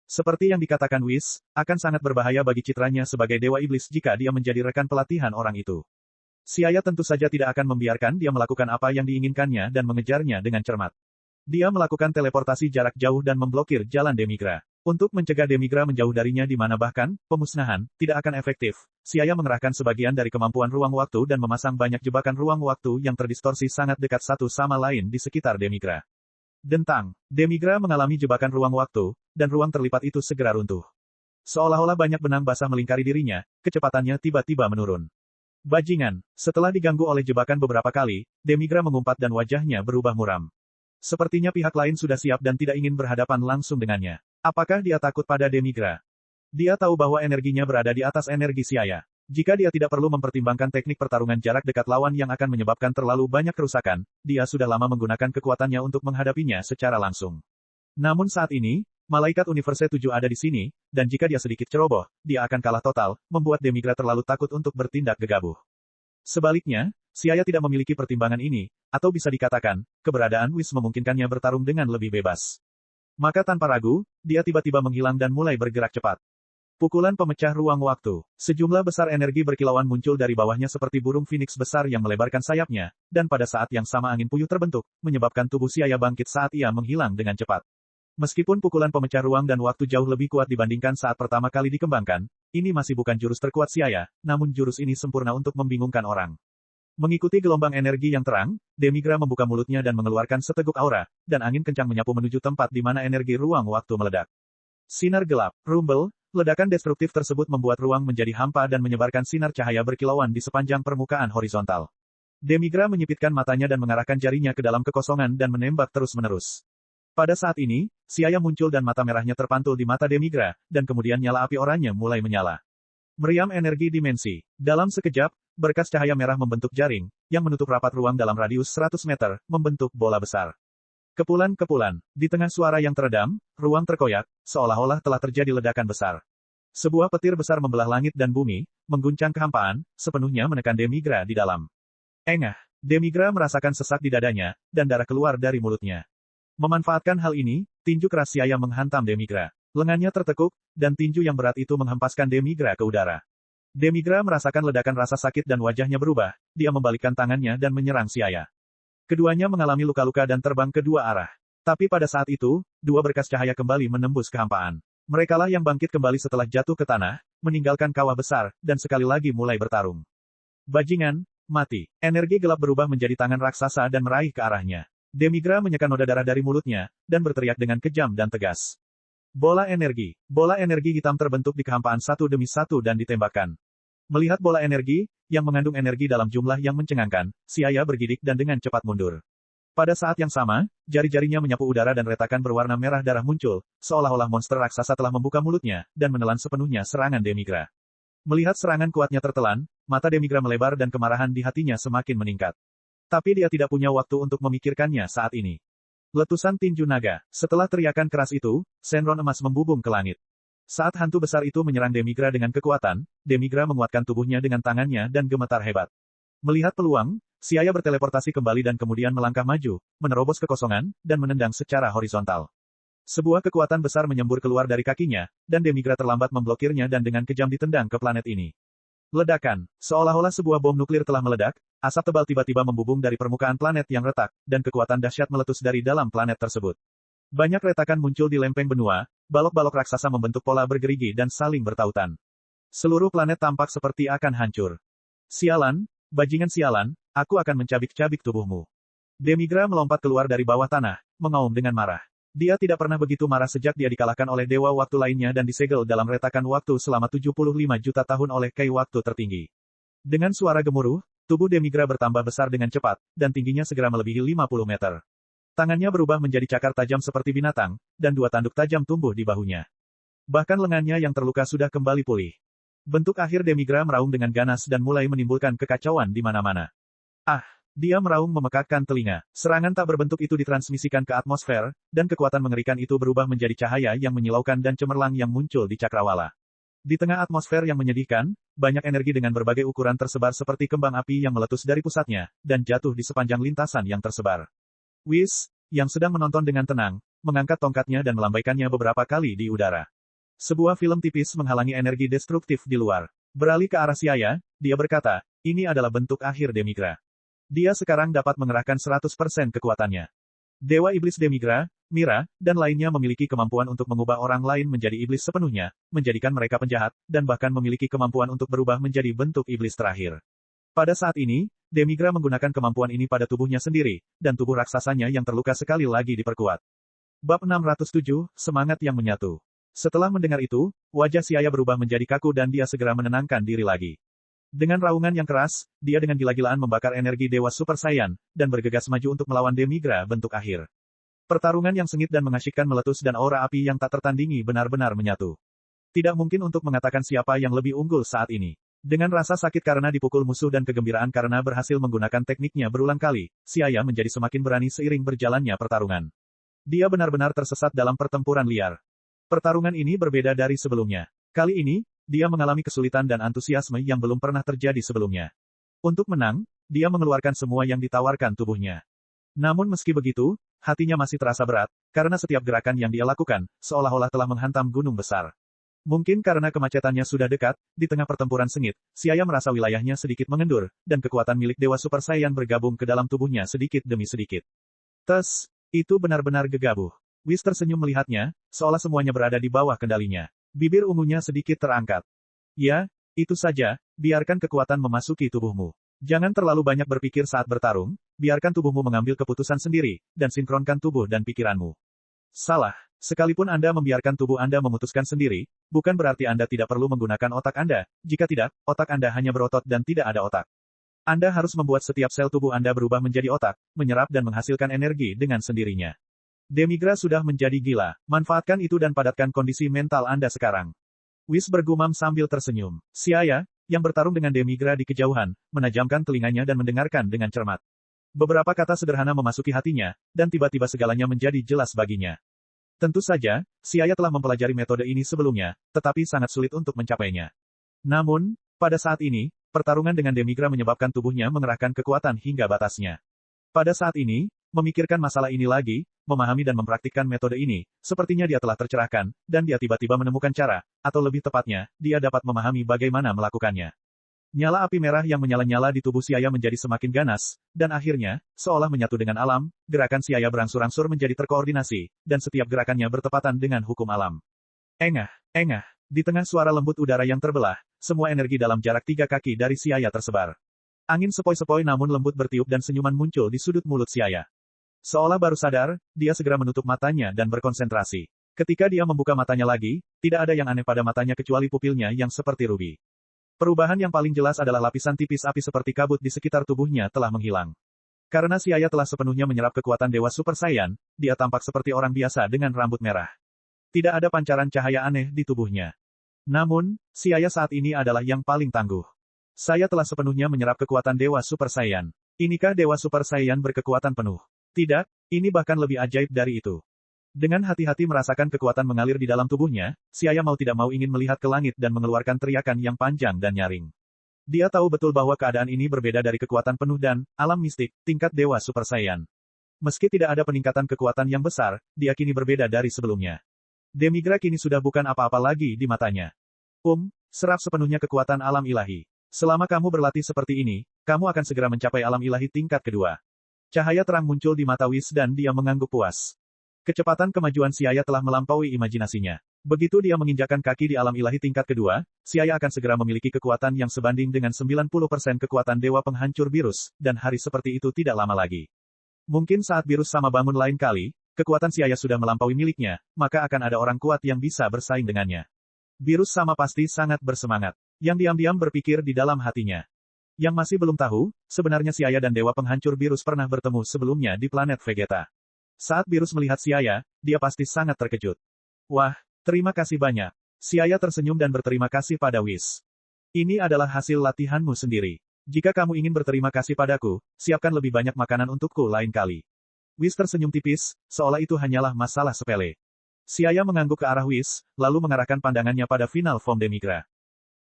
Seperti yang dikatakan Whis, akan sangat berbahaya bagi citranya sebagai Dewa Iblis jika dia menjadi rekan pelatihan orang itu. Xiaya tentu saja tidak akan membiarkan dia melakukan apa yang diinginkannya dan mengejarnya dengan cermat. Dia melakukan teleportasi jarak jauh dan memblokir jalan Demigra. Untuk mencegah Demigra menjauh darinya di mana bahkan, pemusnahan, tidak akan efektif. Xiaya mengerahkan sebagian dari kemampuan ruang waktu dan memasang banyak jebakan ruang waktu yang terdistorsi sangat dekat satu sama lain di sekitar Demigra. Dentang, Demigra mengalami jebakan ruang waktu, dan ruang terlipat itu segera runtuh. Seolah-olah banyak benang basah melingkari dirinya, kecepatannya tiba-tiba menurun. Bajingan, setelah diganggu oleh jebakan beberapa kali, Demigra mengumpat dan wajahnya berubah muram. Sepertinya pihak lain sudah siap dan tidak ingin berhadapan langsung dengannya. Apakah dia takut pada Demigra? Dia tahu bahwa energinya berada di atas energi Xiaya. Jika dia tidak perlu mempertimbangkan teknik pertarungan jarak dekat lawan yang akan menyebabkan terlalu banyak kerusakan, dia sudah lama menggunakan kekuatannya untuk menghadapinya secara langsung. Namun saat ini, Malaikat Universe 7 ada di sini, dan jika dia sedikit ceroboh, dia akan kalah total, membuat Demigra terlalu takut untuk bertindak gegabah. Sebaliknya, Xiaya tidak memiliki pertimbangan ini, atau bisa dikatakan, keberadaan Whis memungkinkannya bertarung dengan lebih bebas. Maka tanpa ragu, dia tiba-tiba menghilang dan mulai bergerak cepat. Pukulan pemecah ruang waktu. Sejumlah besar energi berkilauan muncul dari bawahnya seperti burung phoenix besar yang melebarkan sayapnya, dan pada saat yang sama angin puyuh terbentuk, menyebabkan tubuh Xiaya bangkit saat ia menghilang dengan cepat. Meskipun pukulan pemecah ruang dan waktu jauh lebih kuat dibandingkan saat pertama kali dikembangkan, ini masih bukan jurus terkuat Xiaya, namun jurus ini sempurna untuk membingungkan orang. Mengikuti gelombang energi yang terang, Demigra membuka mulutnya dan mengeluarkan seteguk aura, dan angin kencang menyapu menuju tempat di mana energi ruang waktu meledak. Sinar gelap, rumble, ledakan destruktif tersebut membuat ruang menjadi hampa dan menyebarkan sinar cahaya berkilauan di sepanjang permukaan horizontal. Demigra menyipitkan matanya dan mengarahkan jarinya ke dalam kekosongan dan menembak terus-menerus. Pada saat ini, Xiaya muncul dan mata merahnya terpantul di mata Demigra, dan kemudian nyala api oranye mulai menyala. Meriam energi dimensi. Dalam sekejap, berkas cahaya merah membentuk jaring, yang menutup rapat ruang dalam radius 100 meter, membentuk bola besar. Kepulan-kepulan. Di tengah suara yang teredam, ruang terkoyak, seolah-olah telah terjadi ledakan besar. Sebuah petir besar membelah langit dan bumi, mengguncang kehampaan, sepenuhnya menekan Demigra di dalam. Engah. Demigra merasakan sesak di dadanya, dan darah keluar dari mulutnya. Memanfaatkan hal ini, tinju keras Xiaya menghantam Demigra. Lengannya tertekuk, dan tinju yang berat itu menghempaskan Demigra ke udara. Demigra merasakan ledakan rasa sakit dan wajahnya berubah, dia membalikkan tangannya dan menyerang Xiaya. Keduanya mengalami luka-luka dan terbang ke dua arah. Tapi pada saat itu, dua berkas cahaya kembali menembus kehampaan. Merekalah yang bangkit kembali setelah jatuh ke tanah, meninggalkan kawah besar, dan sekali lagi mulai bertarung. Bajingan, mati. Energi gelap berubah menjadi tangan raksasa dan meraih ke arahnya. Demigra menyekan noda darah dari mulutnya, dan berteriak dengan kejam dan tegas. Bola energi hitam terbentuk di kehampaan satu demi satu dan ditembakkan. Melihat bola energi, yang mengandung energi dalam jumlah yang mencengangkan, Xiaya bergidik dan dengan cepat mundur. Pada saat yang sama, jari-jarinya menyapu udara dan retakan berwarna merah darah muncul, seolah-olah monster raksasa telah membuka mulutnya, dan menelan sepenuhnya serangan Demigra. Melihat serangan kuatnya tertelan, mata Demigra melebar dan kemarahan di hatinya semakin meningkat. Tapi dia tidak punya waktu untuk memikirkannya saat ini. Letusan tinju naga. Setelah teriakan keras itu, senron emas membubung ke langit. Saat hantu besar itu menyerang Demigra dengan kekuatan, Demigra menguatkan tubuhnya dengan tangannya dan gemetar hebat. Melihat peluang, Xiaya berteleportasi kembali dan kemudian melangkah maju, menerobos kekosongan, dan menendang secara horizontal. Sebuah kekuatan besar menyembur keluar dari kakinya, dan Demigra terlambat memblokirnya dan dengan kejam ditendang ke planet ini. Ledakan. Seolah-olah sebuah bom nuklir telah meledak, asap tebal tiba-tiba membubung dari permukaan planet yang retak, dan kekuatan dahsyat meletus dari dalam planet tersebut. Banyak retakan muncul di lempeng benua, balok-balok raksasa membentuk pola bergerigi dan saling bertautan. Seluruh planet tampak seperti akan hancur. Sialan, bajingan sialan, aku akan mencabik-cabik tubuhmu. Demigra melompat keluar dari bawah tanah, mengaum dengan marah. Dia tidak pernah begitu marah sejak dia dikalahkan oleh dewa waktu lainnya dan disegel dalam retakan waktu selama 75 juta tahun oleh Kei waktu tertinggi. Dengan suara gemuruh, tubuh Demigra bertambah besar dengan cepat, dan tingginya segera melebihi 50 meter. Tangannya berubah menjadi cakar tajam seperti binatang, dan dua tanduk tajam tumbuh di bahunya. Bahkan lengannya yang terluka sudah kembali pulih. Bentuk akhir Demigra meraung dengan ganas dan mulai menimbulkan kekacauan di mana-mana. Ah! Dia meraung memekakkan telinga. Serangan tak berbentuk itu ditransmisikan ke atmosfer, dan kekuatan mengerikan itu berubah menjadi cahaya yang menyilaukan dan cemerlang yang muncul di cakrawala. Di tengah atmosfer yang menyedihkan, banyak energi dengan berbagai ukuran tersebar seperti kembang api yang meletus dari pusatnya, dan jatuh di sepanjang lintasan yang tersebar. Whis, yang sedang menonton dengan tenang, mengangkat tongkatnya dan melambaikannya beberapa kali di udara. Sebuah film tipis menghalangi energi destruktif di luar. Beralih ke arah Xia, dia berkata, ini adalah bentuk akhir Demigra. Dia sekarang dapat mengerahkan 100% kekuatannya. Dewa Iblis Demigra, Mira, dan lainnya memiliki kemampuan untuk mengubah orang lain menjadi iblis sepenuhnya, menjadikan mereka penjahat, dan bahkan memiliki kemampuan untuk berubah menjadi bentuk iblis terakhir. Pada saat ini, Demigra menggunakan kemampuan ini pada tubuhnya sendiri, dan tubuh raksasanya yang terluka sekali lagi diperkuat. Bab 607, Semangat yang Menyatu. Setelah mendengar itu, wajah Xia berubah menjadi kaku dan dia segera menenangkan diri lagi. Dengan raungan yang keras, dia dengan gila-gilaan membakar energi Dewa Super Saiyan, dan bergegas maju untuk melawan Demigra bentuk akhir. Pertarungan yang sengit dan mengasyikkan meletus dan aura api yang tak tertandingi benar-benar menyatu. Tidak mungkin untuk mengatakan siapa yang lebih unggul saat ini. Dengan rasa sakit karena dipukul musuh dan kegembiraan karena berhasil menggunakan tekniknya berulang kali, Xia menjadi semakin berani seiring berjalannya pertarungan. Dia benar-benar tersesat dalam pertempuran liar. Pertarungan ini berbeda dari sebelumnya. Kali ini, dia mengalami kesulitan dan antusiasme yang belum pernah terjadi sebelumnya. Untuk menang, dia mengeluarkan semua yang ditawarkan tubuhnya. Namun meski begitu, hatinya masih terasa berat, karena setiap gerakan yang dia lakukan, seolah-olah telah menghantam gunung besar. Mungkin karena kemacetannya sudah dekat, di tengah pertempuran sengit, Xia merasa wilayahnya sedikit mengendur, dan kekuatan milik Dewa Super Saiyan bergabung ke dalam tubuhnya sedikit demi sedikit. Itu benar-benar gegabah. Whis tersenyum melihatnya, seolah semuanya berada di bawah kendalinya. Bibir ungunya sedikit terangkat. Ya, itu saja, biarkan kekuatan memasuki tubuhmu. Jangan terlalu banyak berpikir saat bertarung, biarkan tubuhmu mengambil keputusan sendiri, dan sinkronkan tubuh dan pikiranmu. Salah, sekalipun Anda membiarkan tubuh Anda memutuskan sendiri, bukan berarti Anda tidak perlu menggunakan otak Anda, jika tidak, otak Anda hanya berotot dan tidak ada otak. Anda harus membuat setiap sel tubuh Anda berubah menjadi otak, menyerap dan menghasilkan energi dengan sendirinya. Demigra sudah menjadi gila, manfaatkan itu dan padatkan kondisi mental Anda sekarang. Whis bergumam sambil tersenyum. Xia, yang bertarung dengan Demigra di kejauhan, menajamkan telinganya dan mendengarkan dengan cermat. Beberapa kata sederhana memasuki hatinya, dan tiba-tiba segalanya menjadi jelas baginya. Tentu saja, Xia telah mempelajari metode ini sebelumnya, tetapi sangat sulit untuk mencapainya. Namun, pada saat ini, pertarungan dengan Demigra menyebabkan tubuhnya mengerahkan kekuatan hingga batasnya. Pada saat ini, memikirkan masalah ini lagi, memahami dan mempraktikkan metode ini, sepertinya dia telah tercerahkan, dan dia tiba-tiba menemukan cara, atau lebih tepatnya, dia dapat memahami bagaimana melakukannya. Nyala api merah yang menyala-nyala di tubuh Xia menjadi semakin ganas, dan akhirnya, seolah menyatu dengan alam, gerakan Xia berangsur-angsur menjadi terkoordinasi, dan setiap gerakannya bertepatan dengan hukum alam. Engah, di tengah suara lembut udara yang terbelah, semua energi dalam jarak 3 kaki dari Xia tersebar. Angin sepoi-sepoi namun lembut bertiup dan senyuman muncul di sudut mulut Xia. Seolah baru sadar, dia segera menutup matanya dan berkonsentrasi. Ketika dia membuka matanya lagi, tidak ada yang aneh pada matanya kecuali pupilnya yang seperti rubi. Perubahan yang paling jelas adalah lapisan tipis api seperti kabut di sekitar tubuhnya telah menghilang. Karena Xia telah sepenuhnya menyerap kekuatan Dewa Super Saiyan, dia tampak seperti orang biasa dengan rambut merah. Tidak ada pancaran cahaya aneh di tubuhnya. Namun, Xia saat ini adalah yang paling tangguh. Saya telah sepenuhnya menyerap kekuatan Dewa Super Saiyan. Inikah Dewa Super Saiyan berkekuatan penuh? Tidak, ini bahkan lebih ajaib dari itu. Dengan hati-hati merasakan kekuatan mengalir di dalam tubuhnya, Xia mau tidak mau ingin melihat ke langit dan mengeluarkan teriakan yang panjang dan nyaring. Dia tahu betul bahwa keadaan ini berbeda dari kekuatan penuh dan alam mistik, tingkat Dewa Super Saiyan. Meski tidak ada peningkatan kekuatan yang besar, dia kini berbeda dari sebelumnya. Demigra kini sudah bukan apa-apa lagi di matanya. Serap sepenuhnya kekuatan alam ilahi. Selama kamu berlatih seperti ini, kamu akan segera mencapai alam ilahi tingkat kedua. Cahaya terang muncul di mata Whis dan dia mengangguk puas. Kecepatan kemajuan Xia telah melampaui imajinasinya. Begitu dia menginjakkan kaki di alam ilahi tingkat kedua, Xia akan segera memiliki kekuatan yang sebanding dengan 90% kekuatan Dewa Penghancur Virus, dan hari seperti itu tidak lama lagi. Mungkin saat Virus sama bangun lain kali, kekuatan Xia sudah melampaui miliknya, maka akan ada orang kuat yang bisa bersaing dengannya. Virus sama pasti sangat bersemangat. Yang diam-diam berpikir di dalam hatinya. Yang masih belum tahu, sebenarnya Xia dan Dewa Penghancur Virus pernah bertemu sebelumnya di planet Vegeta. Saat Virus melihat Xia, dia pasti sangat terkejut. Wah, terima kasih banyak. Xia tersenyum dan berterima kasih pada Whis. Ini adalah hasil latihanmu sendiri. Jika kamu ingin berterima kasih padaku, siapkan lebih banyak makanan untukku lain kali. Whis tersenyum tipis, seolah itu hanyalah masalah sepele. Xia mengangguk ke arah Whis, lalu mengarahkan pandangannya pada final form Demigra.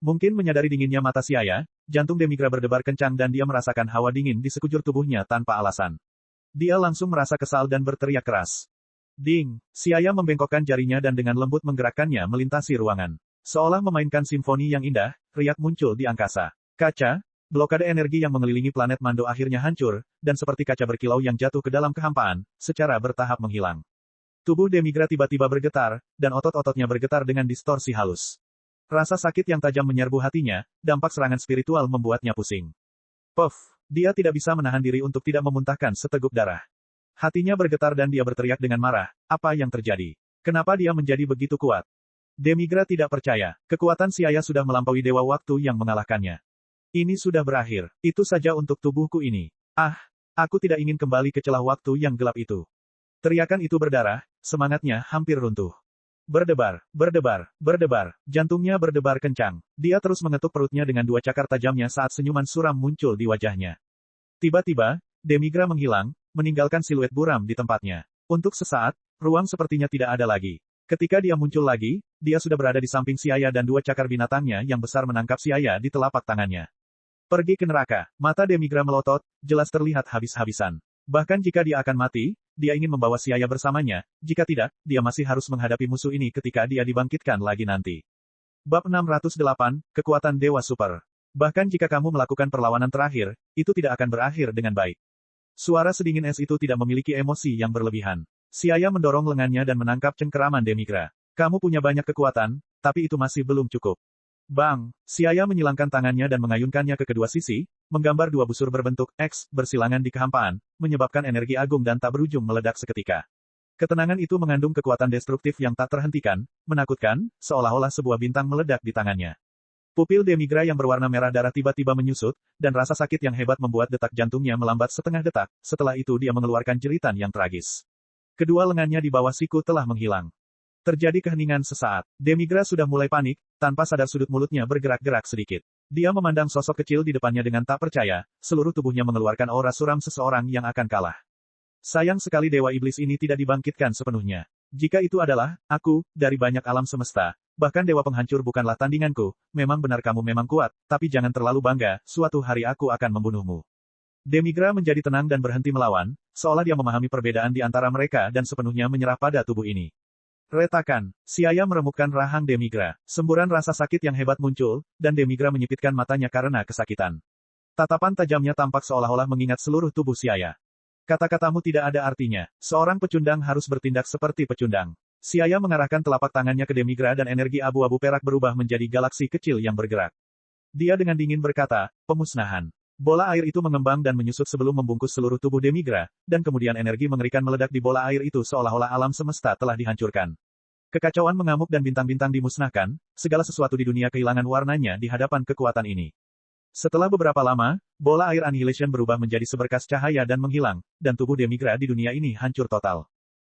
Mungkin menyadari dinginnya mata Xia, jantung Demigra berdebar kencang dan dia merasakan hawa dingin di sekujur tubuhnya tanpa alasan. Dia langsung merasa kesal dan berteriak keras. Ding! Xiaya membengkokkan jarinya dan dengan lembut menggerakkannya melintasi ruangan. Seolah memainkan simfoni yang indah, riak muncul di angkasa. Kaca, blokade energi yang mengelilingi planet Mando akhirnya hancur, dan seperti kaca berkilau yang jatuh ke dalam kehampaan, secara bertahap menghilang. Tubuh Demigra tiba-tiba bergetar, dan otot-ototnya bergetar dengan distorsi halus. Rasa sakit yang tajam menyerbu hatinya, dampak serangan spiritual membuatnya pusing. Puff! Dia tidak bisa menahan diri untuk tidak memuntahkan seteguk darah. Hatinya bergetar dan dia berteriak dengan marah, apa yang terjadi? Kenapa dia menjadi begitu kuat? Demigra tidak percaya, kekuatan Xiaya sudah melampaui Dewa Waktu yang mengalahkannya. Ini sudah berakhir, itu saja untuk tubuhku ini. Ah, aku tidak ingin kembali ke celah waktu yang gelap itu. Teriakan itu berdarah, semangatnya hampir runtuh. Berdebar, berdebar, berdebar, jantungnya berdebar kencang. Dia terus mengetuk perutnya dengan dua cakar tajamnya saat senyuman suram muncul di wajahnya. Tiba-tiba, Demigra menghilang, meninggalkan siluet buram di tempatnya. Untuk sesaat, ruang sepertinya tidak ada lagi. Ketika dia muncul lagi, dia sudah berada di samping Xiaya dan dua cakar binatangnya yang besar menangkap Xiaya di telapak tangannya. Pergi ke neraka, mata Demigra melotot, jelas terlihat habis-habisan. Bahkan jika dia akan mati, dia ingin membawa Xiaya bersamanya, jika tidak, dia masih harus menghadapi musuh ini ketika dia dibangkitkan lagi nanti. Bab 608, Kekuatan Dewa Super. Bahkan jika kamu melakukan perlawanan terakhir, itu tidak akan berakhir dengan baik. Suara sedingin es itu tidak memiliki emosi yang berlebihan. Xiaya mendorong lengannya dan menangkap cengkeraman Demigra. Kamu punya banyak kekuatan, tapi itu masih belum cukup. Bang! Xiaya menyilangkan tangannya dan mengayunkannya ke kedua sisi, menggambar dua busur berbentuk X bersilangan di kehampaan, menyebabkan energi agung dan tak berujung meledak seketika. Ketenangan itu mengandung kekuatan destruktif yang tak terhentikan, menakutkan, seolah-olah sebuah bintang meledak di tangannya. Pupil Demigra yang berwarna merah darah tiba-tiba menyusut, dan rasa sakit yang hebat membuat detak jantungnya melambat setengah detak, setelah itu dia mengeluarkan jeritan yang tragis. Kedua lengannya di bawah siku telah menghilang. Terjadi keheningan sesaat. Demigra sudah mulai panik, tanpa sadar sudut mulutnya bergerak-gerak sedikit. Dia memandang sosok kecil di depannya dengan tak percaya, seluruh tubuhnya mengeluarkan aura suram seseorang yang akan kalah. Sayang sekali Dewa Iblis ini tidak dibangkitkan sepenuhnya. Jika itu adalah, aku, dari banyak alam semesta, bahkan Dewa Penghancur bukanlah tandinganku, memang benar kamu memang kuat, tapi jangan terlalu bangga, suatu hari aku akan membunuhmu. Demigra menjadi tenang dan berhenti melawan, seolah dia memahami perbedaan di antara mereka dan sepenuhnya menyerah pada tubuh ini. Retakan, Xiaya meremukkan rahang Demigra. Semburan rasa sakit yang hebat muncul, dan Demigra menyipitkan matanya karena kesakitan. Tatapan tajamnya tampak seolah-olah mengingat seluruh tubuh Xiaya. Kata-katamu tidak ada artinya, seorang pecundang harus bertindak seperti pecundang. Xiaya mengarahkan telapak tangannya ke Demigra dan energi abu-abu perak berubah menjadi galaksi kecil yang bergerak. Dia dengan dingin berkata, pemusnahan. Bola air itu mengembang dan menyusut sebelum membungkus seluruh tubuh Demigra, dan kemudian energi mengerikan meledak di bola air itu seolah-olah alam semesta telah dihancurkan. Kekacauan mengamuk dan bintang-bintang dimusnahkan, segala sesuatu di dunia kehilangan warnanya di hadapan kekuatan ini. Setelah beberapa lama, bola air Annihilation berubah menjadi seberkas cahaya dan menghilang, dan tubuh Demigra di dunia ini hancur total.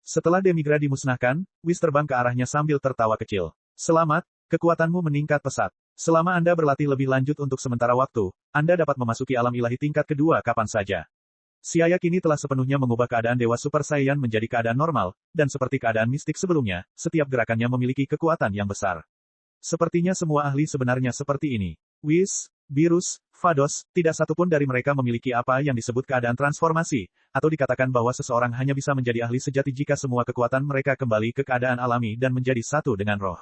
Setelah Demigra dimusnahkan, Whis terbang ke arahnya sambil tertawa kecil. Selamat, kekuatanmu meningkat pesat. Selama Anda berlatih lebih lanjut untuk sementara waktu, Anda dapat memasuki alam ilahi tingkat kedua kapan saja. Xiaya kini telah sepenuhnya mengubah keadaan Dewa Super Saiyan menjadi keadaan normal, dan seperti keadaan mistik sebelumnya, setiap gerakannya memiliki kekuatan yang besar. Sepertinya semua ahli sebenarnya seperti ini. Whis, Beerus, Vados, tidak satupun dari mereka memiliki apa yang disebut keadaan transformasi, atau dikatakan bahwa seseorang hanya bisa menjadi ahli sejati jika semua kekuatan mereka kembali ke keadaan alami dan menjadi satu dengan roh.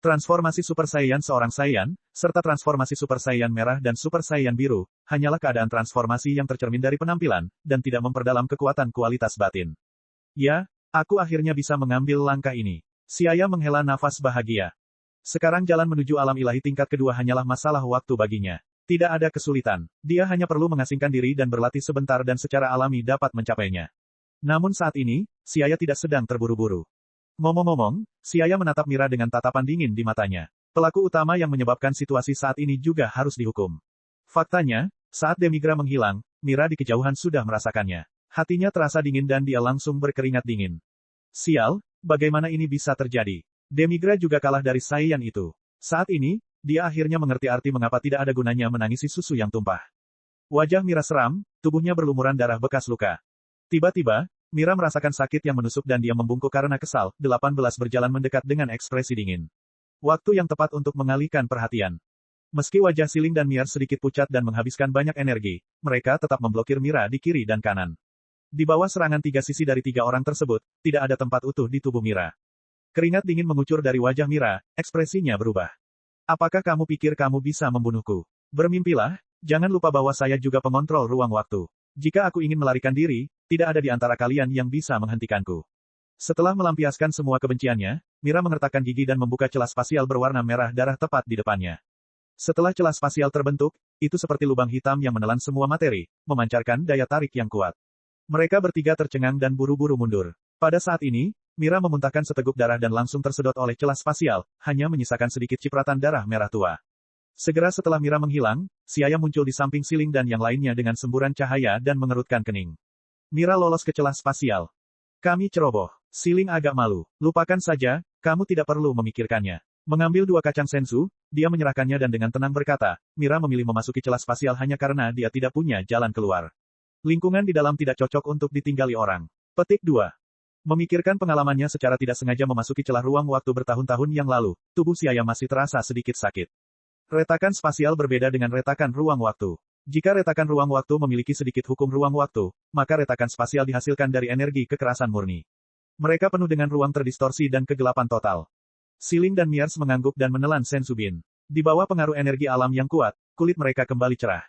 Transformasi Super Saiyan seorang Saiyan, serta transformasi Super Saiyan merah dan Super Saiyan biru, hanyalah keadaan transformasi yang tercermin dari penampilan, dan tidak memperdalam kekuatan kualitas batin. Ya, aku akhirnya bisa mengambil langkah ini. Xiaya menghela nafas bahagia. Sekarang jalan menuju alam ilahi tingkat kedua hanyalah masalah waktu baginya. Tidak ada kesulitan. Dia hanya perlu mengasingkan diri dan berlatih sebentar dan secara alami dapat mencapainya. Namun saat ini, Xiaya tidak sedang terburu-buru. Ngomong-ngomong, Xiaya menatap Mira dengan tatapan dingin di matanya. Pelaku utama yang menyebabkan situasi saat ini juga harus dihukum. Faktanya, saat Demigra menghilang, Mira di kejauhan sudah merasakannya. Hatinya terasa dingin dan dia langsung berkeringat dingin. Sial, bagaimana ini bisa terjadi? Demigra juga kalah dari Saiyan itu. Saat ini, dia akhirnya mengerti arti mengapa tidak ada gunanya menangisi susu yang tumpah. Wajah Mira seram, tubuhnya berlumuran darah bekas luka. Tiba-tiba, Mira merasakan sakit yang menusuk dan dia membungkuk karena kesal. 18 berjalan mendekat dengan ekspresi dingin. Waktu yang tepat untuk mengalihkan perhatian. Meski wajah Siling dan Mier sedikit pucat dan menghabiskan banyak energi, mereka tetap memblokir Mira di kiri dan kanan. Di bawah serangan tiga sisi dari tiga orang tersebut, tidak ada tempat utuh di tubuh Mira. Keringat dingin mengucur dari wajah Mira, ekspresinya berubah. Apakah kamu pikir kamu bisa membunuhku? Bermimpilah, jangan lupa bahwa saya juga pengontrol ruang waktu. Jika aku ingin melarikan diri, tidak ada di antara kalian yang bisa menghentikanku. Setelah melampiaskan semua kebenciannya, Mira mengertakkan gigi dan membuka celah spasial berwarna merah darah tepat di depannya. Setelah celah spasial terbentuk, itu seperti lubang hitam yang menelan semua materi, memancarkan daya tarik yang kuat. Mereka bertiga tercengang dan buru-buru mundur. Pada saat ini, Mira memuntahkan seteguk darah dan langsung tersedot oleh celah spasial, hanya menyisakan sedikit cipratan darah merah tua. Segera setelah Mira menghilang, Xiaya muncul di samping Siling dan yang lainnya dengan semburan cahaya dan mengerutkan kening. Mira lolos ke celah spasial. Kami ceroboh. Siling agak malu. Lupakan saja, kamu tidak perlu memikirkannya. Mengambil dua kacang sensu, dia menyerahkannya dan dengan tenang berkata, Mira memilih memasuki celah spasial hanya karena dia tidak punya jalan keluar. Lingkungan di dalam tidak cocok untuk ditinggali orang. Petik 2. Memikirkan pengalamannya secara tidak sengaja memasuki celah ruang waktu bertahun-tahun yang lalu, tubuh Xiaya masih terasa sedikit sakit. Retakan spasial berbeda dengan retakan ruang waktu. Jika retakan ruang waktu memiliki sedikit hukum ruang waktu, maka retakan spasial dihasilkan dari energi kekerasan murni. Mereka penuh dengan ruang terdistorsi dan kegelapan total. Siling dan Miers mengangguk dan menelan Sensubin. Di bawah pengaruh energi alam yang kuat, kulit mereka kembali cerah.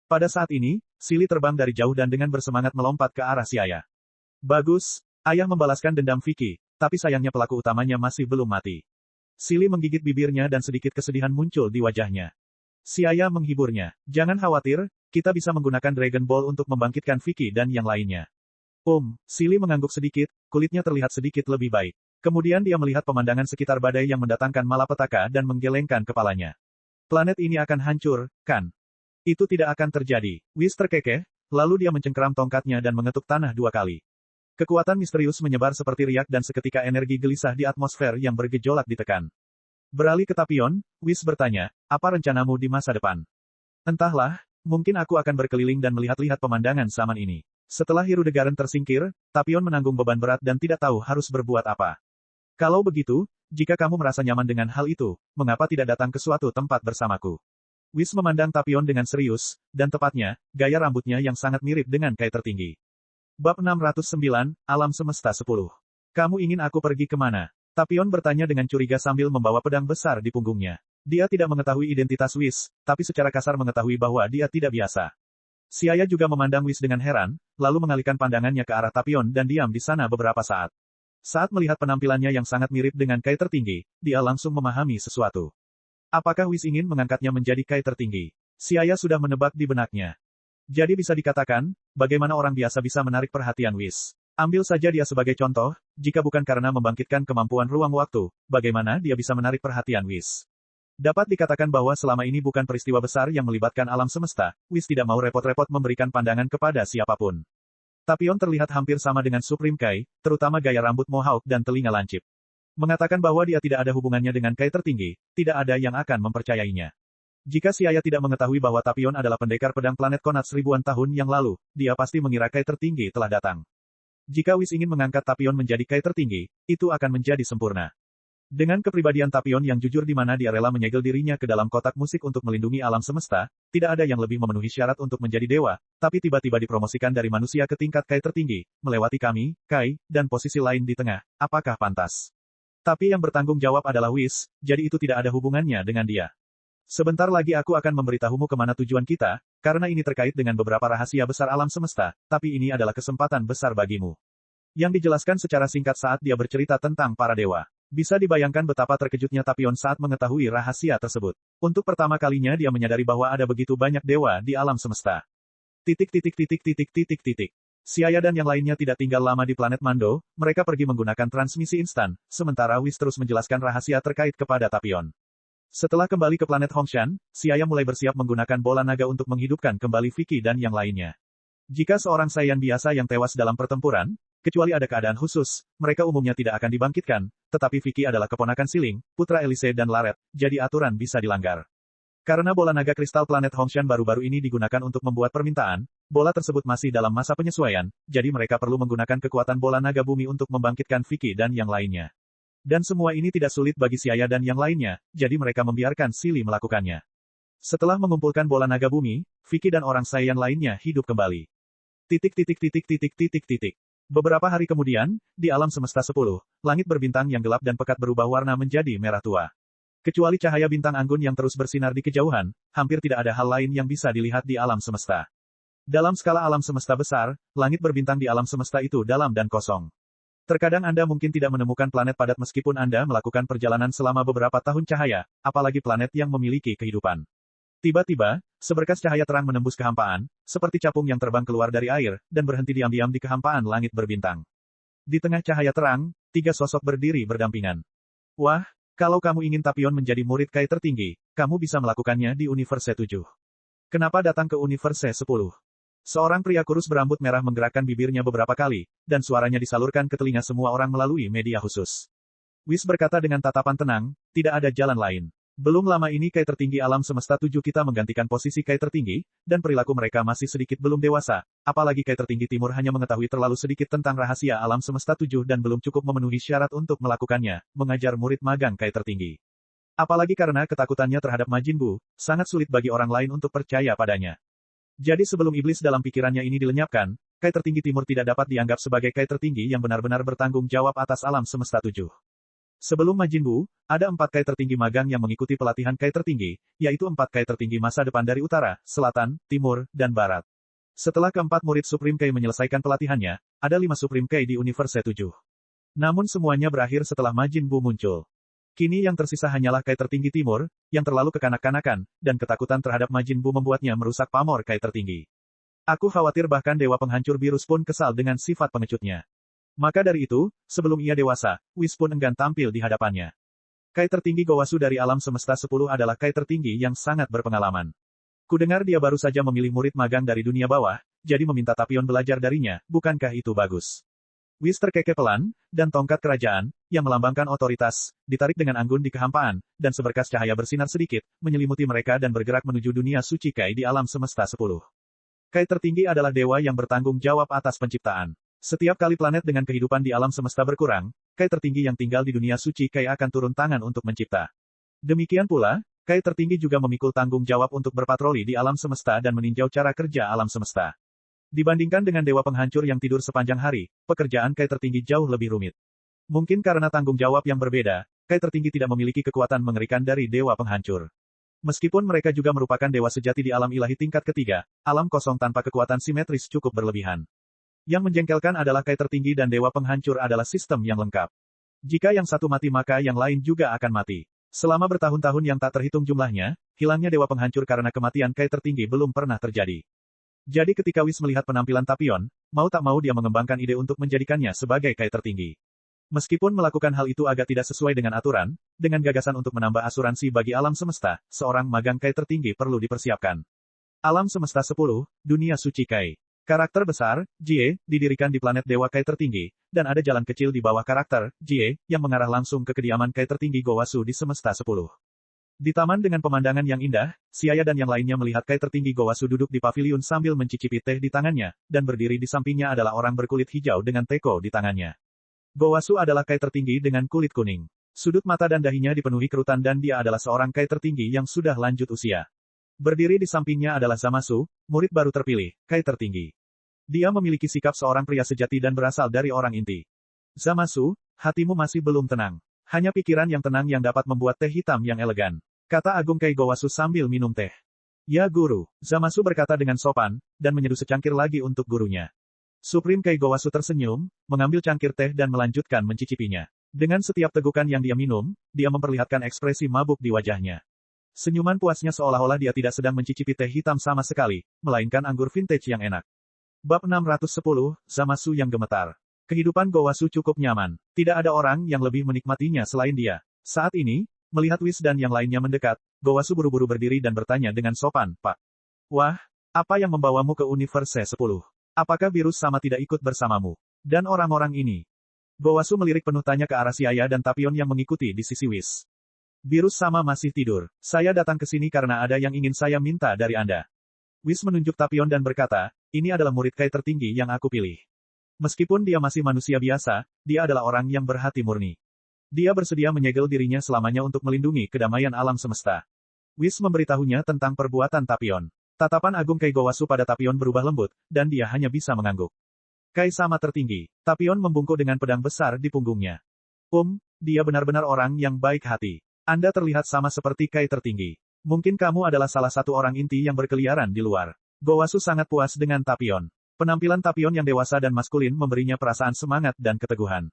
Pada saat ini, Sili terbang dari jauh dan dengan bersemangat melompat ke arah Xiaya. Bagus, ayah membalaskan dendam Vicky, tapi sayangnya pelaku utamanya masih belum mati. Sili menggigit bibirnya dan sedikit kesedihan muncul di wajahnya. Xiaya menghiburnya. Jangan khawatir, kita bisa menggunakan Dragon Ball untuk membangkitkan Vicky dan yang lainnya. Sili mengangguk sedikit, kulitnya terlihat sedikit lebih baik. Kemudian dia melihat pemandangan sekitar badai yang mendatangkan malapetaka dan menggelengkan kepalanya. Planet ini akan hancur, kan? Itu tidak akan terjadi. Whis terkekeh, lalu dia mencengkeram tongkatnya dan mengetuk tanah 2 kali. Kekuatan misterius menyebar seperti riak dan seketika energi gelisah di atmosfer yang bergejolak ditekan. Beralih ke Tapion, Whis bertanya, apa rencanamu di masa depan? Entahlah, mungkin aku akan berkeliling dan melihat-lihat pemandangan zaman ini. Setelah Hirudegarden tersingkir, Tapion menanggung beban berat dan tidak tahu harus berbuat apa. Kalau begitu, jika kamu merasa nyaman dengan hal itu, mengapa tidak datang ke suatu tempat bersamaku? Whis memandang Tapion dengan serius, dan tepatnya, gaya rambutnya yang sangat mirip dengan Kai tertinggi. Bab 609, Alam Semesta 10. Kamu ingin aku pergi kemana? Tapion bertanya dengan curiga sambil membawa pedang besar di punggungnya. Dia tidak mengetahui identitas Whis, tapi secara kasar mengetahui bahwa dia tidak biasa. Xiaya juga memandang Whis dengan heran, lalu mengalihkan pandangannya ke arah Tapion dan diam di sana beberapa saat. Saat melihat penampilannya yang sangat mirip dengan Kai tertinggi, dia langsung memahami sesuatu. Apakah Whis ingin mengangkatnya menjadi Kai tertinggi? Xiaya sudah menebak di benaknya. Jadi bisa dikatakan, bagaimana orang biasa bisa menarik perhatian Whis? Ambil saja dia sebagai contoh, jika bukan karena membangkitkan kemampuan ruang waktu, bagaimana dia bisa menarik perhatian Whis? Dapat dikatakan bahwa selama ini bukan peristiwa besar yang melibatkan alam semesta, Whis tidak mau repot-repot memberikan pandangan kepada siapapun. Tapion terlihat hampir sama dengan Supreme Kai, terutama gaya rambut mohawk dan telinga lancip. Mengatakan bahwa dia tidak ada hubungannya dengan Kai tertinggi, tidak ada yang akan mempercayainya. Jika Xiaya tidak mengetahui bahwa Tapion adalah pendekar pedang planet Konats ribuan tahun yang lalu, dia pasti mengira Kai tertinggi telah datang. Jika Whis ingin mengangkat Tapion menjadi Kai tertinggi, itu akan menjadi sempurna. Dengan kepribadian Tapion yang jujur di mana dia rela menyegel dirinya ke dalam kotak musik untuk melindungi alam semesta, tidak ada yang lebih memenuhi syarat untuk menjadi dewa, tapi tiba-tiba dipromosikan dari manusia ke tingkat Kai tertinggi, melewati kami, Kai, dan posisi lain di tengah, apakah pantas? Tapi yang bertanggung jawab adalah Whis, jadi itu tidak ada hubungannya dengan dia. Sebentar lagi aku akan memberitahumu kemana tujuan kita, karena ini terkait dengan beberapa rahasia besar alam semesta, tapi ini adalah kesempatan besar bagimu. Yang dijelaskan secara singkat saat dia bercerita tentang para dewa. Bisa dibayangkan betapa terkejutnya Tapion saat mengetahui rahasia tersebut. Untuk pertama kalinya dia menyadari bahwa ada begitu banyak dewa di alam semesta. Xiaya dan yang lainnya tidak tinggal lama di planet Mando, mereka pergi menggunakan transmisi instan, sementara Whis terus menjelaskan rahasia terkait kepada Tapion. Setelah kembali ke planet Hongshan, Xiaya mulai bersiap menggunakan bola naga untuk menghidupkan kembali Vicky dan yang lainnya. Jika seorang Saiyan biasa yang tewas dalam pertempuran, kecuali ada keadaan khusus, mereka umumnya tidak akan dibangkitkan, tetapi Vicky adalah keponakan Siling, putra Elise dan Laret, jadi aturan bisa dilanggar. Karena bola naga kristal planet Hongshan baru-baru ini digunakan untuk membuat permintaan, bola tersebut masih dalam masa penyesuaian, jadi mereka perlu menggunakan kekuatan bola naga bumi untuk membangkitkan Vicky dan yang lainnya. Dan semua ini tidak sulit bagi Xiaya dan yang lainnya, jadi mereka membiarkan Sili melakukannya. Setelah mengumpulkan bola naga bumi, Vicky dan orang Saiyan lainnya hidup kembali. Titik titik titik titik titik titik. Beberapa hari kemudian, di alam semesta 10, langit berbintang yang gelap dan pekat berubah warna menjadi merah tua. Kecuali cahaya bintang anggun yang terus bersinar di kejauhan, hampir tidak ada hal lain yang bisa dilihat di alam semesta. Dalam skala alam semesta besar, langit berbintang di alam semesta itu dalam dan kosong. Terkadang Anda mungkin tidak menemukan planet padat meskipun Anda melakukan perjalanan selama beberapa tahun cahaya, apalagi planet yang memiliki kehidupan. Tiba-tiba, seberkas cahaya terang menembus kehampaan, seperti capung yang terbang keluar dari air, dan berhenti diam-diam di kehampaan langit berbintang. Di tengah cahaya terang, 3 sosok berdiri berdampingan. Wah, kalau kamu ingin Tapion menjadi murid Kai tertinggi, kamu bisa melakukannya di Universe 7. Kenapa datang ke Universe 10? Seorang pria kurus berambut merah menggerakkan bibirnya beberapa kali, dan suaranya disalurkan ke telinga semua orang melalui media khusus. Whis berkata dengan tatapan tenang, tidak ada jalan lain. Belum lama ini Kai tertinggi alam semesta 7 kita menggantikan posisi Kai tertinggi, dan perilaku mereka masih sedikit belum dewasa, apalagi Kai tertinggi timur hanya mengetahui terlalu sedikit tentang rahasia alam semesta 7 dan belum cukup memenuhi syarat untuk melakukannya, mengajar murid magang Kai tertinggi. Apalagi karena ketakutannya terhadap Majin Buu, sangat sulit bagi orang lain untuk percaya padanya. Jadi sebelum iblis dalam pikirannya ini dilenyapkan, Kai tertinggi timur tidak dapat dianggap sebagai Kai tertinggi yang benar-benar bertanggung jawab atas alam semesta 7. Sebelum Majin Buu, ada 4 Kai tertinggi magang yang mengikuti pelatihan Kai tertinggi, yaitu 4 Kai tertinggi masa depan dari utara, selatan, timur, dan barat. Setelah keempat murid Supreme Kai menyelesaikan pelatihannya, ada 5 Supreme Kai di Universe 7. Namun semuanya berakhir setelah Majin Buu muncul. Kini yang tersisa hanyalah Kai tertinggi timur, yang terlalu kekanak-kanakan, dan ketakutan terhadap Majin Buu membuatnya merusak pamor Kai tertinggi. Aku khawatir bahkan Dewa Penghancur Virus pun kesal dengan sifat pengecutnya. Maka dari itu, sebelum ia dewasa, Whis pun enggan tampil di hadapannya. Kai tertinggi Gowasu dari alam semesta 10 adalah Kai tertinggi yang sangat berpengalaman. Kudengar dia baru saja memilih murid magang dari dunia bawah, jadi meminta Tapion belajar darinya, bukankah itu bagus? Whis terkekeh pelan, dan tongkat kerajaan, yang melambangkan otoritas, ditarik dengan anggun di kehampaan, dan seberkas cahaya bersinar sedikit, menyelimuti mereka dan bergerak menuju dunia suci Kai di alam semesta 10. Kai tertinggi adalah dewa yang bertanggung jawab atas penciptaan. Setiap kali planet dengan kehidupan di alam semesta berkurang, Kai tertinggi yang tinggal di dunia suci Kai akan turun tangan untuk mencipta. Demikian pula, Kai tertinggi juga memikul tanggung jawab untuk berpatroli di alam semesta dan meninjau cara kerja alam semesta. Dibandingkan dengan dewa penghancur yang tidur sepanjang hari, pekerjaan Kai tertinggi jauh lebih rumit. Mungkin karena tanggung jawab yang berbeda, Kai tertinggi tidak memiliki kekuatan mengerikan dari dewa penghancur. Meskipun mereka juga merupakan dewa sejati di alam ilahi tingkat ketiga, alam kosong tanpa kekuatan simetris cukup berlebihan. Yang menjengkelkan adalah Kai tertinggi dan dewa penghancur adalah sistem yang lengkap. Jika yang satu mati maka yang lain juga akan mati. Selama bertahun-tahun yang tak terhitung jumlahnya, hilangnya dewa penghancur karena kematian Kai tertinggi belum pernah terjadi. Jadi ketika Whis melihat penampilan Tapion, mau tak mau dia mengembangkan ide untuk menjadikannya sebagai Kai tertinggi. Meskipun melakukan hal itu agak tidak sesuai dengan aturan, dengan gagasan untuk menambah asuransi bagi alam semesta, seorang magang Kai tertinggi perlu dipersiapkan. Alam semesta 10, dunia suci Kai. Karakter besar, Jie, didirikan di planet Dewa Kai tertinggi, dan ada jalan kecil di bawah karakter, Jie, yang mengarah langsung ke kediaman Kai tertinggi Gowasu di semesta 10. Di taman dengan pemandangan yang indah, Siaya dan yang lainnya melihat Kai tertinggi Gowasu duduk di paviliun sambil mencicipi teh di tangannya, dan berdiri di sampingnya adalah orang berkulit hijau dengan teko di tangannya. Gowasu adalah Kai tertinggi dengan kulit kuning. Sudut mata dan dahinya dipenuhi kerutan dan dia adalah seorang Kai tertinggi yang sudah lanjut usia. Berdiri di sampingnya adalah Zamasu, murid baru terpilih, Kai tertinggi. Dia memiliki sikap seorang pria sejati dan berasal dari orang inti. Zamasu, hatimu masih belum tenang. Hanya pikiran yang tenang yang dapat membuat teh hitam yang elegan. Kata Agung Kai Gowasu sambil minum teh. Ya guru, Zamasu berkata dengan sopan, dan menyeduh secangkir lagi untuk gurunya. Supreme Kai Gowasu tersenyum, mengambil cangkir teh dan melanjutkan mencicipinya. Dengan setiap tegukan yang dia minum, dia memperlihatkan ekspresi mabuk di wajahnya. Senyuman puasnya seolah-olah dia tidak sedang mencicipi teh hitam sama sekali, melainkan anggur vintage yang enak. Bab 610, Zamasu yang gemetar. Kehidupan Gowasu cukup nyaman. Tidak ada orang yang lebih menikmatinya selain dia. Saat ini, melihat Whis dan yang lainnya mendekat, Gowasu buru-buru berdiri dan bertanya dengan sopan, Pak. Wah, apa yang membawamu ke Universe 10? Apakah virus sama tidak ikut bersamamu? Dan orang-orang ini? Gowasu melirik penuh tanya ke arah Siaya dan Tapion yang mengikuti di sisi Whis. Virus sama masih tidur. Saya datang ke sini karena ada yang ingin saya minta dari Anda. Whis menunjuk Tapion dan berkata, ini adalah murid Kai tertinggi yang aku pilih. Meskipun dia masih manusia biasa, dia adalah orang yang berhati murni. Dia bersedia menyegel dirinya selamanya untuk melindungi kedamaian alam semesta. Whis memberitahunya tentang perbuatan Tapion. Tatapan agung Kai Gowasu pada Tapion berubah lembut, dan dia hanya bisa mengangguk. Kai sama tertinggi. Tapion membungkuk dengan pedang besar di punggungnya. Dia benar-benar orang yang baik hati. Anda terlihat sama seperti Kai tertinggi. Mungkin kamu adalah salah satu orang inti yang berkeliaran di luar. Gowasu sangat puas dengan Tapion. Penampilan Tapion yang dewasa dan maskulin memberinya perasaan semangat dan keteguhan.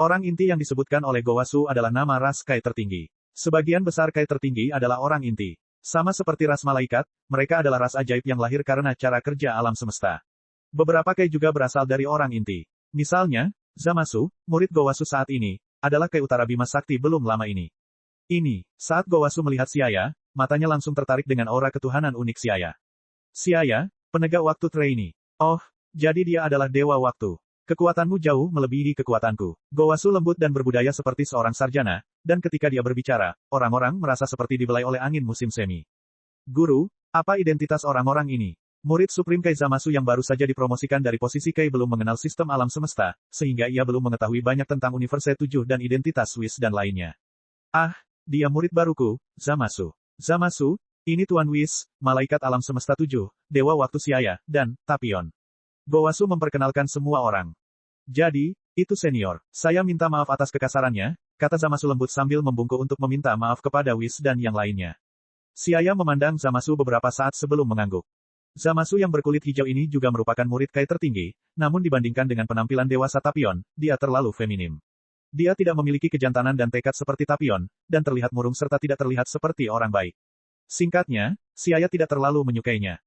Orang inti yang disebutkan oleh Gowasu adalah nama ras Kai tertinggi. Sebagian besar Kai tertinggi adalah orang inti. Sama seperti ras malaikat, mereka adalah ras ajaib yang lahir karena cara kerja alam semesta. Beberapa Kai juga berasal dari orang inti. Misalnya, Zamasu, murid Gowasu saat ini, adalah Kai Utara Bima Sakti belum lama ini. Saat Gowasu melihat Siaya, matanya langsung tertarik dengan aura ketuhanan unik Siaya. Siaya, penegak waktu trainee. Oh, jadi dia adalah dewa waktu. Kekuatanmu jauh melebihi kekuatanku. Gowasu lembut dan berbudaya seperti seorang sarjana, dan ketika dia berbicara, orang-orang merasa seperti dibelai oleh angin musim semi. Guru, apa identitas orang-orang ini? Murid Supreme Kai Zamasu yang baru saja dipromosikan dari posisi Kai belum mengenal sistem alam semesta, sehingga ia belum mengetahui banyak tentang Universe 7 dan identitas Whis dan lainnya. Dia murid baruku, Zamasu. Zamasu, ini Tuan Whis, malaikat alam semesta 7, dewa waktu Siaya, dan Tapion. Gowasu memperkenalkan semua orang. Jadi, itu senior. Saya minta maaf atas kekasarannya, kata Zamasu lembut sambil membungkuk untuk meminta maaf kepada Whis dan yang lainnya. Siaya memandang Zamasu beberapa saat sebelum mengangguk. Zamasu yang berkulit hijau ini juga merupakan murid Kai tertinggi, namun dibandingkan dengan penampilan dewasa Tapion, dia terlalu feminim. Dia tidak memiliki kejantanan dan tekad seperti Tapion, dan terlihat murung serta tidak terlihat seperti orang baik. Singkatnya, Siaya tidak terlalu menyukainya.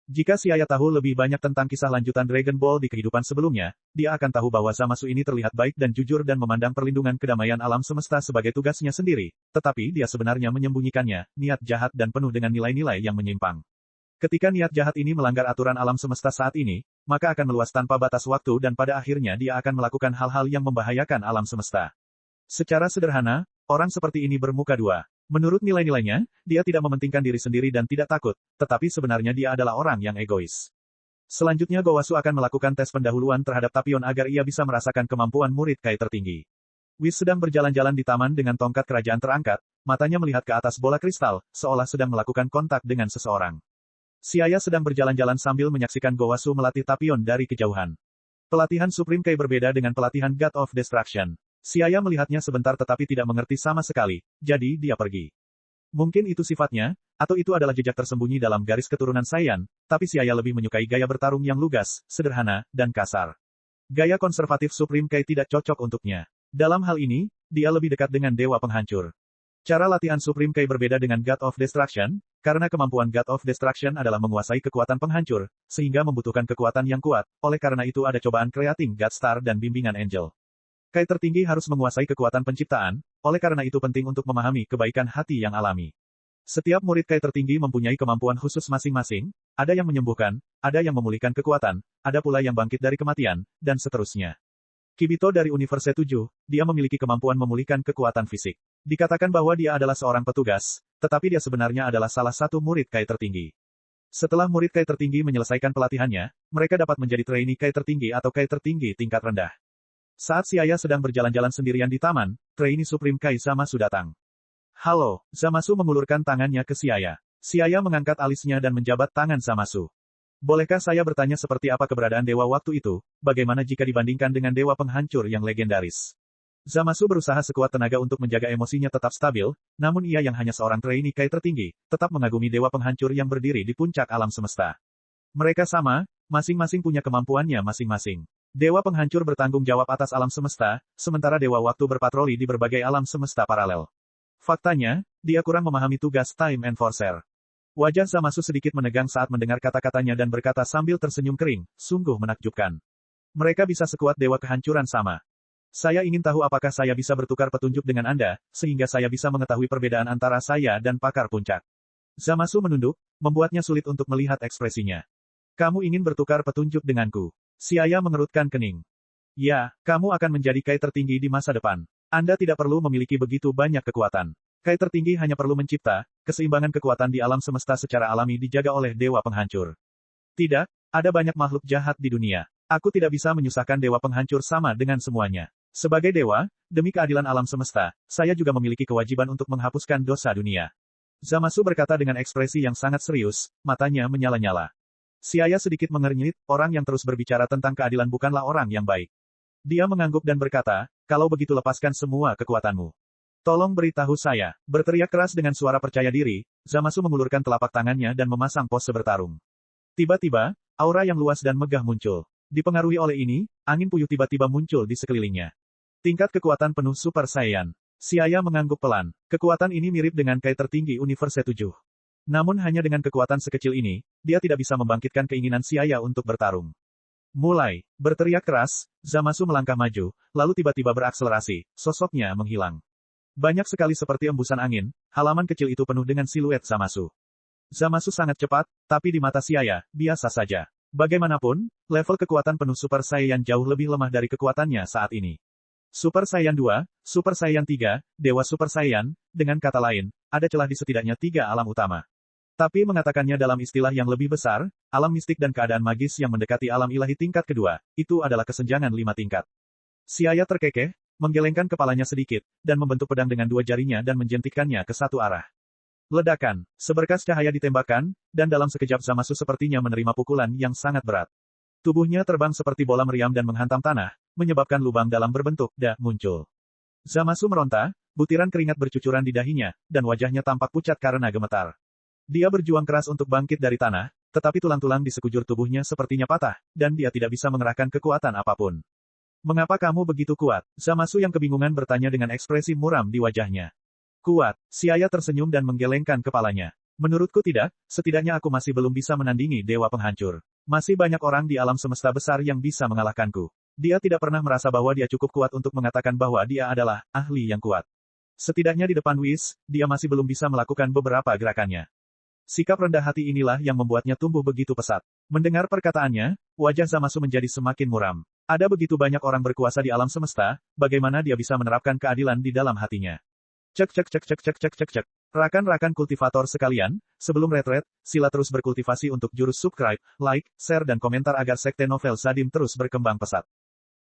Jika Siaya tahu lebih banyak tentang kisah lanjutan Dragon Ball di kehidupan sebelumnya, dia akan tahu bahwa Zamasu ini terlihat baik dan jujur dan memandang perlindungan kedamaian alam semesta sebagai tugasnya sendiri, tetapi dia sebenarnya menyembunyikannya, niat jahat dan penuh dengan nilai-nilai yang menyimpang. Ketika niat jahat ini melanggar aturan alam semesta saat ini, maka akan meluas tanpa batas waktu dan pada akhirnya dia akan melakukan hal-hal yang membahayakan alam semesta. Secara sederhana, orang seperti ini bermuka dua. Menurut nilai-nilainya, dia tidak mementingkan diri sendiri dan tidak takut, tetapi sebenarnya dia adalah orang yang egois. Selanjutnya Gowasu akan melakukan tes pendahuluan terhadap Tapion agar ia bisa merasakan kemampuan murid Kai tertinggi. Whis sedang berjalan-jalan di taman dengan tongkat kerajaan terangkat, matanya melihat ke atas bola kristal, seolah sedang melakukan kontak dengan seseorang. Siaya sedang berjalan-jalan sambil menyaksikan Gowasu melatih Tapion dari kejauhan. Pelatihan Supreme Kai berbeda dengan pelatihan God of Destruction. Siaya melihatnya sebentar tetapi tidak mengerti sama sekali, jadi dia pergi. Mungkin itu sifatnya, atau itu adalah jejak tersembunyi dalam garis keturunan Saiyan, tapi Siaya lebih menyukai gaya bertarung yang lugas, sederhana, dan kasar. Gaya konservatif Supreme Kai tidak cocok untuknya. Dalam hal ini, dia lebih dekat dengan Dewa Penghancur. Cara latihan Supreme Kai berbeda dengan God of Destruction, karena kemampuan God of Destruction adalah menguasai kekuatan penghancur, sehingga membutuhkan kekuatan yang kuat, oleh karena itu ada cobaan creating God Star dan bimbingan Angel. Kai tertinggi harus menguasai kekuatan penciptaan, oleh karena itu penting untuk memahami kebaikan hati yang alami. Setiap murid Kai tertinggi mempunyai kemampuan khusus masing-masing, ada yang menyembuhkan, ada yang memulihkan kekuatan, ada pula yang bangkit dari kematian, dan seterusnya. Kibito dari Universe 7, dia memiliki kemampuan memulihkan kekuatan fisik. Dikatakan bahwa dia adalah seorang petugas, tetapi dia sebenarnya adalah salah satu murid Kai tertinggi. Setelah murid Kai tertinggi menyelesaikan pelatihannya, mereka dapat menjadi trainee Kai tertinggi atau Kai tertinggi tingkat rendah. Saat Siaya sedang berjalan-jalan sendirian di taman, trainee Supreme Kai Zamasu datang. Halo, Zamasu mengulurkan tangannya ke Siaya. Siaya mengangkat alisnya dan menjabat tangan Zamasu. Bolehkah saya bertanya seperti apa keberadaan Dewa Waktu itu, bagaimana jika dibandingkan dengan Dewa Penghancur yang legendaris? Zamasu berusaha sekuat tenaga untuk menjaga emosinya tetap stabil, namun ia yang hanya seorang trainee Kai tertinggi, tetap mengagumi Dewa Penghancur yang berdiri di puncak alam semesta. Mereka sama, masing-masing punya kemampuannya masing-masing. Dewa Penghancur bertanggung jawab atas alam semesta, sementara Dewa Waktu berpatroli di berbagai alam semesta paralel. Faktanya, dia kurang memahami tugas Time Enforcer. Wajah Zamasu sedikit menegang saat mendengar kata-katanya dan berkata sambil tersenyum kering, sungguh menakjubkan. Mereka bisa sekuat Dewa Kehancuran sama. Saya ingin tahu apakah saya bisa bertukar petunjuk dengan Anda, sehingga saya bisa mengetahui perbedaan antara saya dan pakar puncak. Zamasu menunduk, membuatnya sulit untuk melihat ekspresinya. Kamu ingin bertukar petunjuk denganku? Siaya mengerutkan kening. Ya, kamu akan menjadi Kai tertinggi di masa depan. Anda tidak perlu memiliki begitu banyak kekuatan. Kai tertinggi hanya perlu mencipta, keseimbangan kekuatan di alam semesta secara alami dijaga oleh Dewa Penghancur. Tidak, ada banyak makhluk jahat di dunia. Aku tidak bisa menyusahkan Dewa Penghancur sama dengan semuanya. Sebagai dewa, demi keadilan alam semesta, saya juga memiliki kewajiban untuk menghapuskan dosa dunia. Zamasu berkata dengan ekspresi yang sangat serius, matanya menyala-nyala. Siaya sedikit mengernyit, orang yang terus berbicara tentang keadilan bukanlah orang yang baik. Dia mengangguk dan berkata, kalau begitu lepaskan semua kekuatanmu. Tolong beritahu saya, berteriak keras dengan suara percaya diri, Zamasu mengulurkan telapak tangannya dan memasang pose bertarung. Tiba-tiba, aura yang luas dan megah muncul. Dipengaruhi oleh ini, angin puyuh tiba-tiba muncul di sekelilingnya. Tingkat kekuatan penuh Super Saiyan. Siaya mengangguk pelan. Kekuatan ini mirip dengan Kai tertinggi Universe 7. Namun hanya dengan kekuatan sekecil ini, dia tidak bisa membangkitkan keinginan Siaya untuk bertarung. Mulai, berteriak keras, Zamasu melangkah maju, lalu tiba-tiba berakselerasi, sosoknya menghilang. Banyak sekali seperti embusan angin, halaman kecil itu penuh dengan siluet Zamasu. Zamasu sangat cepat, tapi di mata Siaya, biasa saja. Bagaimanapun, level kekuatan penuh Super Saiyan jauh lebih lemah dari kekuatannya saat ini. Super Saiyan 2, Super Saiyan 3, Dewa Super Saiyan, dengan kata lain, ada celah di setidaknya 3 alam utama. Tapi mengatakannya dalam istilah yang lebih besar, alam mistik dan keadaan magis yang mendekati alam ilahi tingkat kedua, itu adalah kesenjangan 5 tingkat. Siaya terkekeh, menggelengkan kepalanya sedikit, dan membentuk pedang dengan 2 jarinya dan menjentikkannya ke satu arah. Ledakan, seberkas cahaya ditembakkan, dan dalam sekejap Zamasu sepertinya menerima pukulan yang sangat berat. Tubuhnya terbang seperti bola meriam dan menghantam tanah, menyebabkan lubang dalam berbentuk da muncul. Zamasu meronta, butiran keringat bercucuran di dahinya, dan wajahnya tampak pucat karena gemetar. Dia berjuang keras untuk bangkit dari tanah, tetapi tulang-tulang di sekujur tubuhnya sepertinya patah, dan dia tidak bisa mengerahkan kekuatan apapun. Mengapa kamu begitu kuat? Zamasu yang kebingungan bertanya dengan ekspresi muram di wajahnya. Kuat, Siaya tersenyum dan menggelengkan kepalanya. Menurutku tidak, setidaknya aku masih belum bisa menandingi Dewa Penghancur. Masih banyak orang di alam semesta besar yang bisa mengalahkanku. Dia tidak pernah merasa bahwa dia cukup kuat untuk mengatakan bahwa dia adalah ahli yang kuat. Setidaknya di depan Whis, dia masih belum bisa melakukan beberapa gerakannya. Sikap rendah hati inilah yang membuatnya tumbuh begitu pesat. Mendengar perkataannya, wajah Zamasu menjadi semakin muram. Ada begitu banyak orang berkuasa di alam semesta, bagaimana dia bisa menerapkan keadilan di dalam hatinya? Cek cek cek cek cek cek cek cek. Rakan-rakan kultivator sekalian, sebelum retret, sila terus berkultivasi untuk jurus subscribe, like, share dan komentar agar sekte novel Sadim terus berkembang pesat.